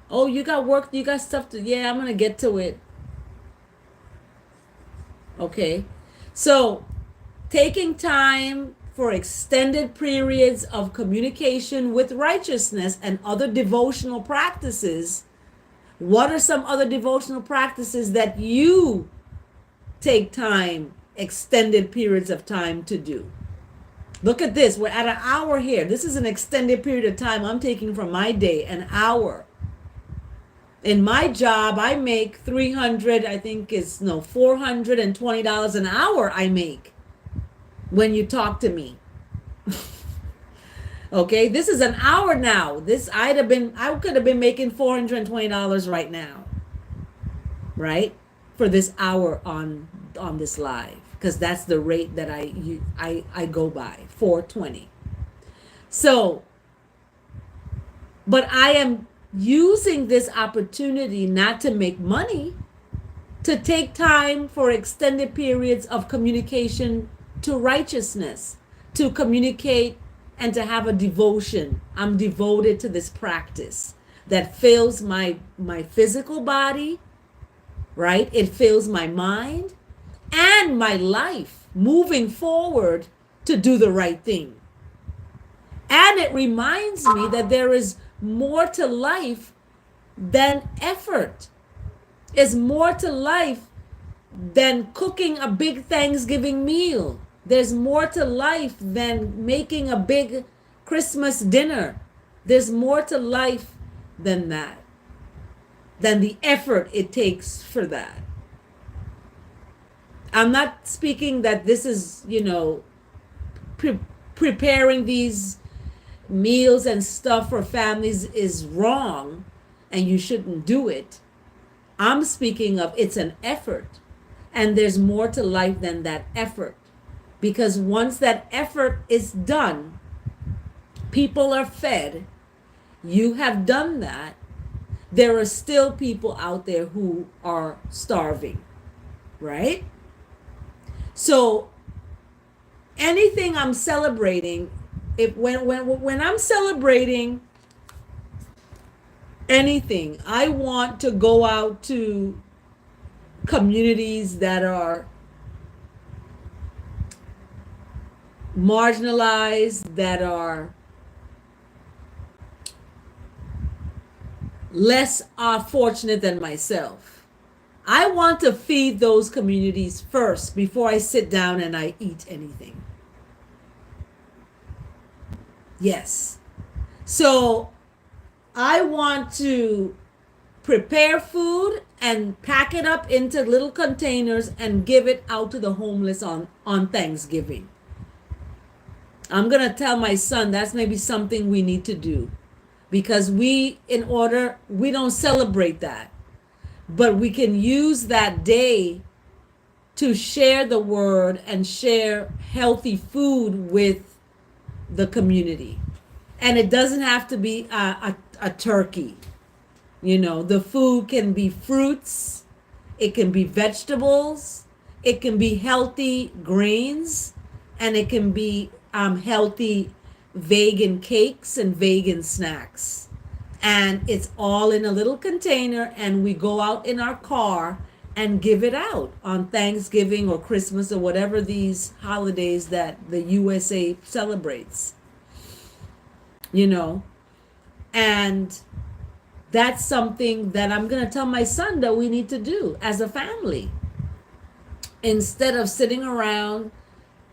Speaker 1: Oh, you got work, you got stuff to, yeah, I'm going to get to it. Okay. So taking time for extended periods of communication with righteousness and other devotional practices. What are some other devotional practices that you take time, extended periods of time to do? Look at this. We're at an hour here. This is an extended period of time I'm taking from my day, an hour. In my job, I make 300, I think it's no, $420 an hour I make when you talk to me. Okay, this is an hour now. I could have been making $420 right now, right? For this hour on this live, because that's the rate that I go by, 420. So, but I am using this opportunity not to make money, to take time for extended periods of communication to righteousness, to communicate and to have a devotion. I'm devoted to this practice that fills my physical body, right? It fills my mind and my life moving forward to do the right thing. And it reminds me that there is more to life than effort. Is more to life than cooking a big Thanksgiving meal. There's more to life than making a big Christmas dinner. There's more to life than that, than the effort it takes for that. I'm not speaking that this is, preparing these meals and stuff for families is wrong and you shouldn't do it. I'm speaking of it's an effort, and there's more to life than that effort, because once that effort is done, people are fed, you have done that, there are still people out there who are starving, right? So anything I'm celebrating, when I'm celebrating anything, I want to go out to communities that are marginalized, that are less fortunate than myself. I want to feed those communities first before I sit down and I eat anything. Yes. So I want to prepare food and pack it up into little containers and give it out to the homeless on Thanksgiving. I'm going to tell my son that's maybe something we need to do, because we don't celebrate that, but we can use that day to share the word and share healthy food with the community. And it doesn't have to be a turkey. The food can be fruits, it can be vegetables, it can be healthy grains, and it can be healthy vegan cakes and vegan snacks. And it's all in a little container, and we go out in our car and give it out on Thanksgiving or Christmas or whatever these holidays that the USA celebrates. And that's something that I'm going to tell my son that we need to do as a family. Instead of sitting around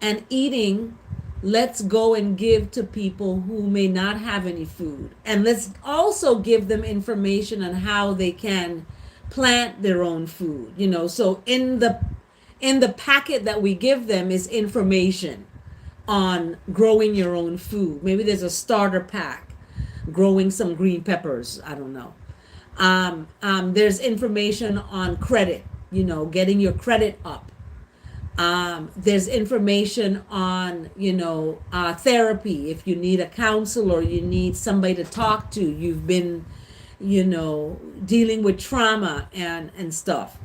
Speaker 1: and eating, let's go and give to people who may not have any food. And let's also give them information on how they can plant their own food. So in the packet that we give them is information on growing your own food. Maybe there's a starter pack, growing some green peppers. I don't know. There's information on credit, getting your credit up. There's information on, therapy. If you need a counselor, you need somebody to talk to, you've been, dealing with trauma and stuff.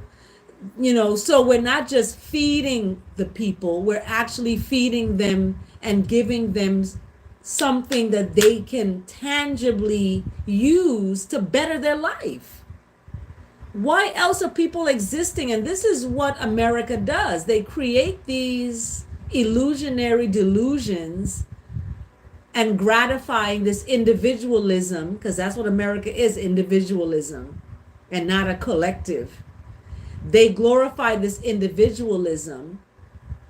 Speaker 1: So we're not just feeding the people, we're actually feeding them and giving them something that they can tangibly use to better their life. Why else are people existing? And this is what America does. They create these illusionary delusions and gratifying this individualism, because that's what America is, individualism and not a collective. They glorify this individualism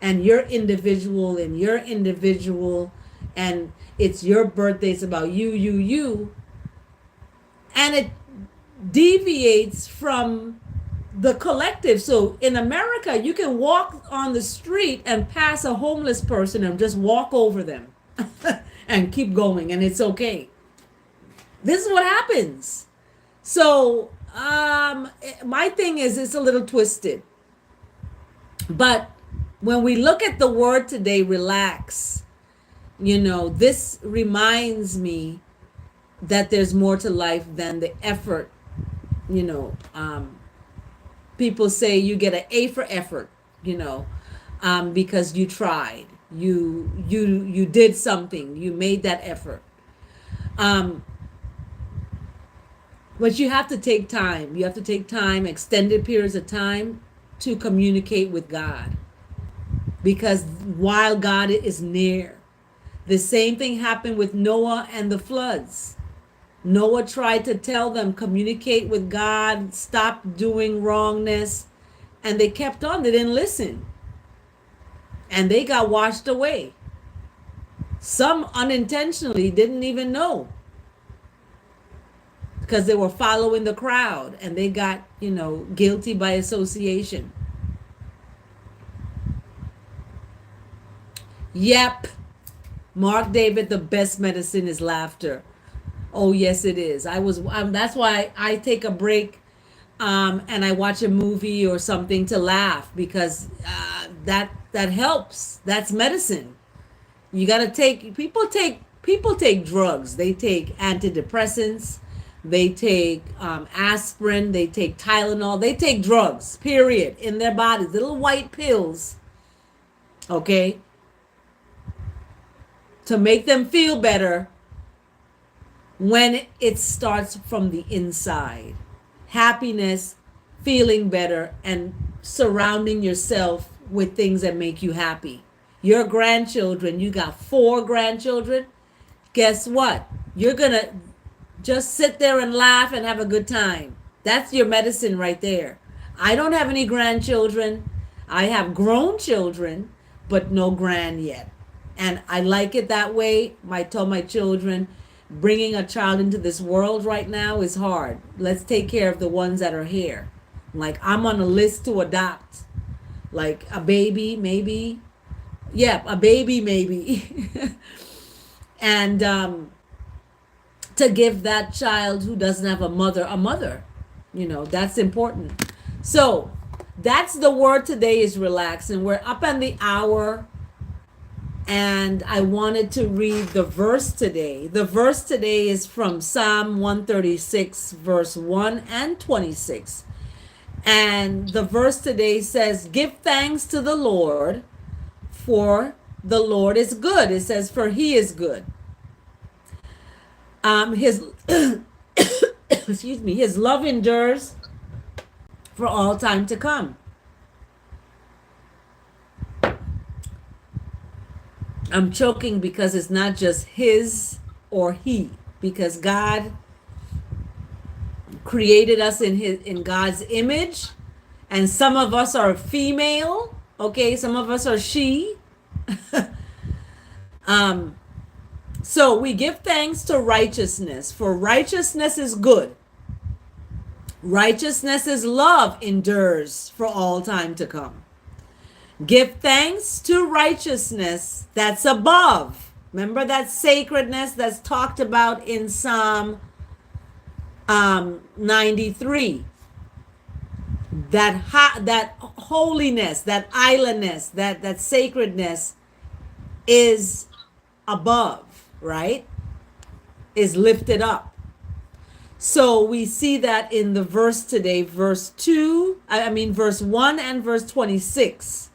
Speaker 1: and you're individual and you're individual, and it's your birthday, it's about you, and it deviates from the collective. So in America, you can walk on the street and pass a homeless person and just walk over them and keep going, and it's okay. This is what happens. So my thing is, it's a little twisted. But when we look at the word today, relax, this reminds me that there's more to life than the effort. People say you get an A for effort, because you tried, you did something, you made that effort. But you have to take time. You have to take time, extended periods of time, to communicate with God. Because while God is near, the same thing happened with Noah and the floods. Noah tried to tell them, communicate with God, stop doing wrongness, and they kept on. They didn't listen. And they got washed away. Some unintentionally didn't even know, because they were following the crowd, and they got, guilty by association. Yep. Mark David, the best medicine is laughter. Oh yes, it is. That's why I take a break, and I watch a movie or something to laugh, because that helps. That's medicine. You got to take, people take drugs. They take antidepressants, they take aspirin, they take Tylenol, they take drugs, period, in their bodies, little white pills, okay, to make them feel better, when it starts from the inside. Happiness, feeling better, and surrounding yourself with things that make you happy. Your grandchildren, you got 4 grandchildren, guess what? You're going to just sit there and laugh and have a good time. That's your medicine right there. I don't have any grandchildren. I have grown children, but no grand yet. And I like it that way. I tell my children, bringing a child into this world right now is hard. Let's take care of the ones that are here. Like, I'm on a list to adopt. Like a baby, maybe. Yeah, a baby, maybe. And to give that child who doesn't have a mother. That's important. So that's the word today, is relax. And we're up on the hour. And I wanted to read the verse today. The verse today is from Psalm 136, verse 1 and 26. And the verse today says, give thanks to the Lord, for the Lord is good. It says, for he is good. His excuse me, his love endures for all time to come. I'm choking because it's not just his or he, because God created us in God's image, and some of us are female, okay, some of us are she. So we give thanks to righteousness, for righteousness is good. Righteousness is love, endures for all time to come. Give thanks to righteousness that's above. Remember that sacredness that's talked about in Psalm 93. That holiness, that islandness, that sacredness is above, right? Is lifted up. So we see that in the verse today, verse 1 and verse 26.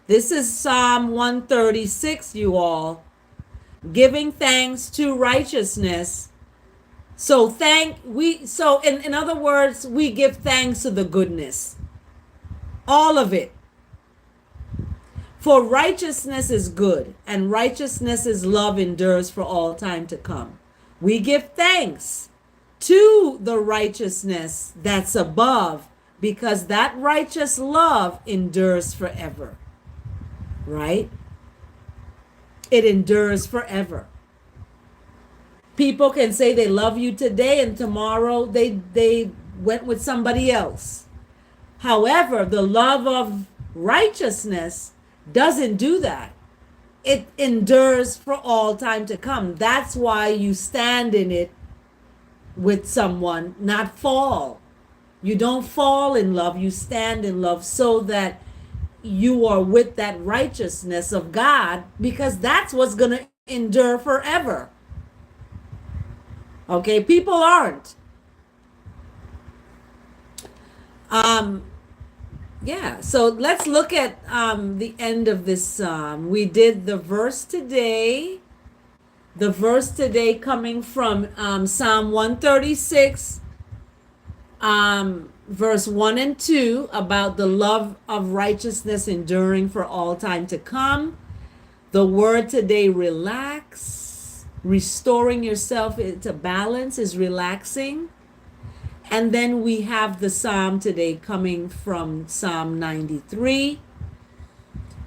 Speaker 1: This is Psalm 136, you all. Giving thanks to righteousness. So in other words, we give thanks to the goodness. All of it. For righteousness is good, and righteousness is love, endures for all time to come. We give thanks to the righteousness that's above, because that righteous love endures forever. right? It endures forever. People can say they love you today and tomorrow they went with somebody else. However, the love of righteousness doesn't do that. It endures for all time to come. That's why you stand in it with someone, not fall. You don't fall in love, you stand in love so that you are with that righteousness of God, because that's what's going to endure forever. Okay, people aren't. Yeah, so let's look at the end of this psalm. We did the verse today. The verse today coming from Psalm 136, verse 1 and 2, about the love of righteousness enduring for all time to come. The word today, relax. Restoring yourself into balance is relaxing. And then we have the psalm today coming from Psalm 93,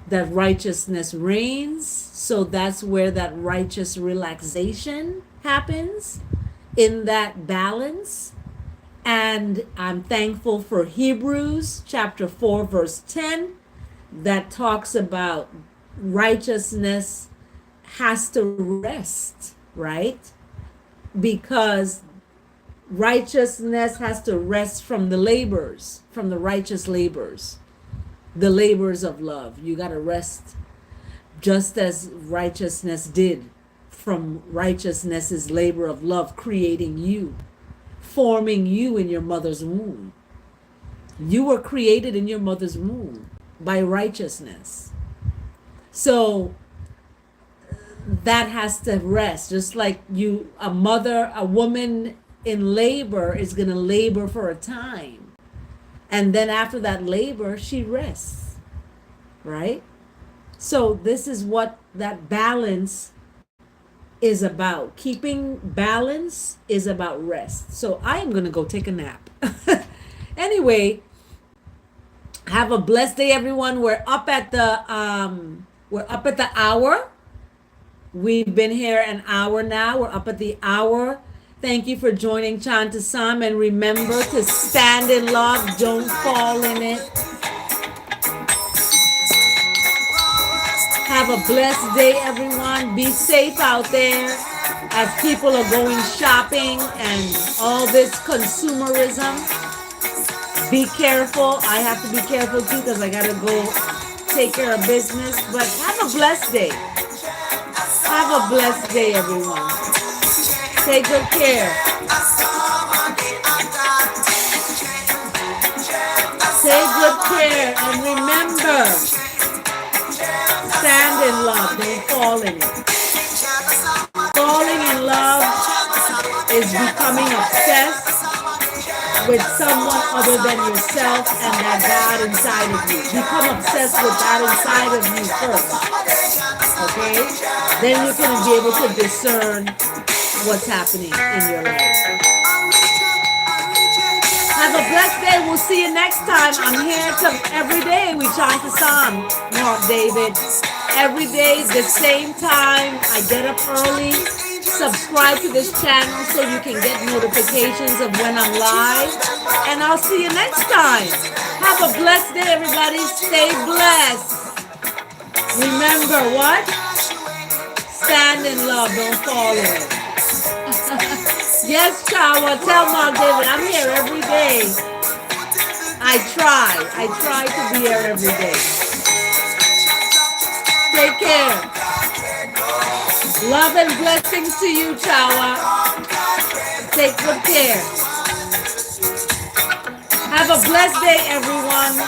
Speaker 1: that righteousness reigns. So that's where that righteous relaxation happens, in that balance. And I'm thankful for Hebrews chapter 4, verse 10, that talks about righteousness has to rest, right? Because righteousness has to rest from the labors, from the righteous labors, the labors of love. You got to rest, just as righteousness did from righteousness's labor of love, creating you, forming you in your mother's womb. You were created in your mother's womb by righteousness. So that has to rest, just like a woman in labor is going to labor for a time, and then after that labor she rests, right? So this is what that balance is about. Keeping balance is about rest. So I am going to go take a nap. Anyway, have a blessed day, everyone. We're up at the hour. We've been here an hour now. We're up at the hour. Thank you for joining Chant to Psalm, and remember to stand in love. Don't fall in it. Have a blessed day, everyone. Be safe out there as people are going shopping and all this consumerism. Be careful. I have to be careful too, because I got to go take care of business. But have a blessed day. Have a blessed day, everyone. Take good care. Take good care, and remember, stand in love. Don't fall in it. Falling in love is becoming obsessed with someone other than yourself and that God inside of you. Become obsessed with that inside of you first. Okay? Then you're going to be able to discern what's happening in your life. Have a blessed day. We'll see you next time. I'm here every day. We chant the psalm, Mark David. Every day, the same time. I get up early. Subscribe to this channel so you can get notifications of when I'm live. And I'll see you next time. Have a blessed day, everybody. Stay blessed. Remember what? Stand in love. Don't fall in it. Yes, Chawa, tell Mark David, I'm here every day. I try to be here every day. Take care. Love and blessings to you, Chawa. Take good care. Have a blessed day, everyone.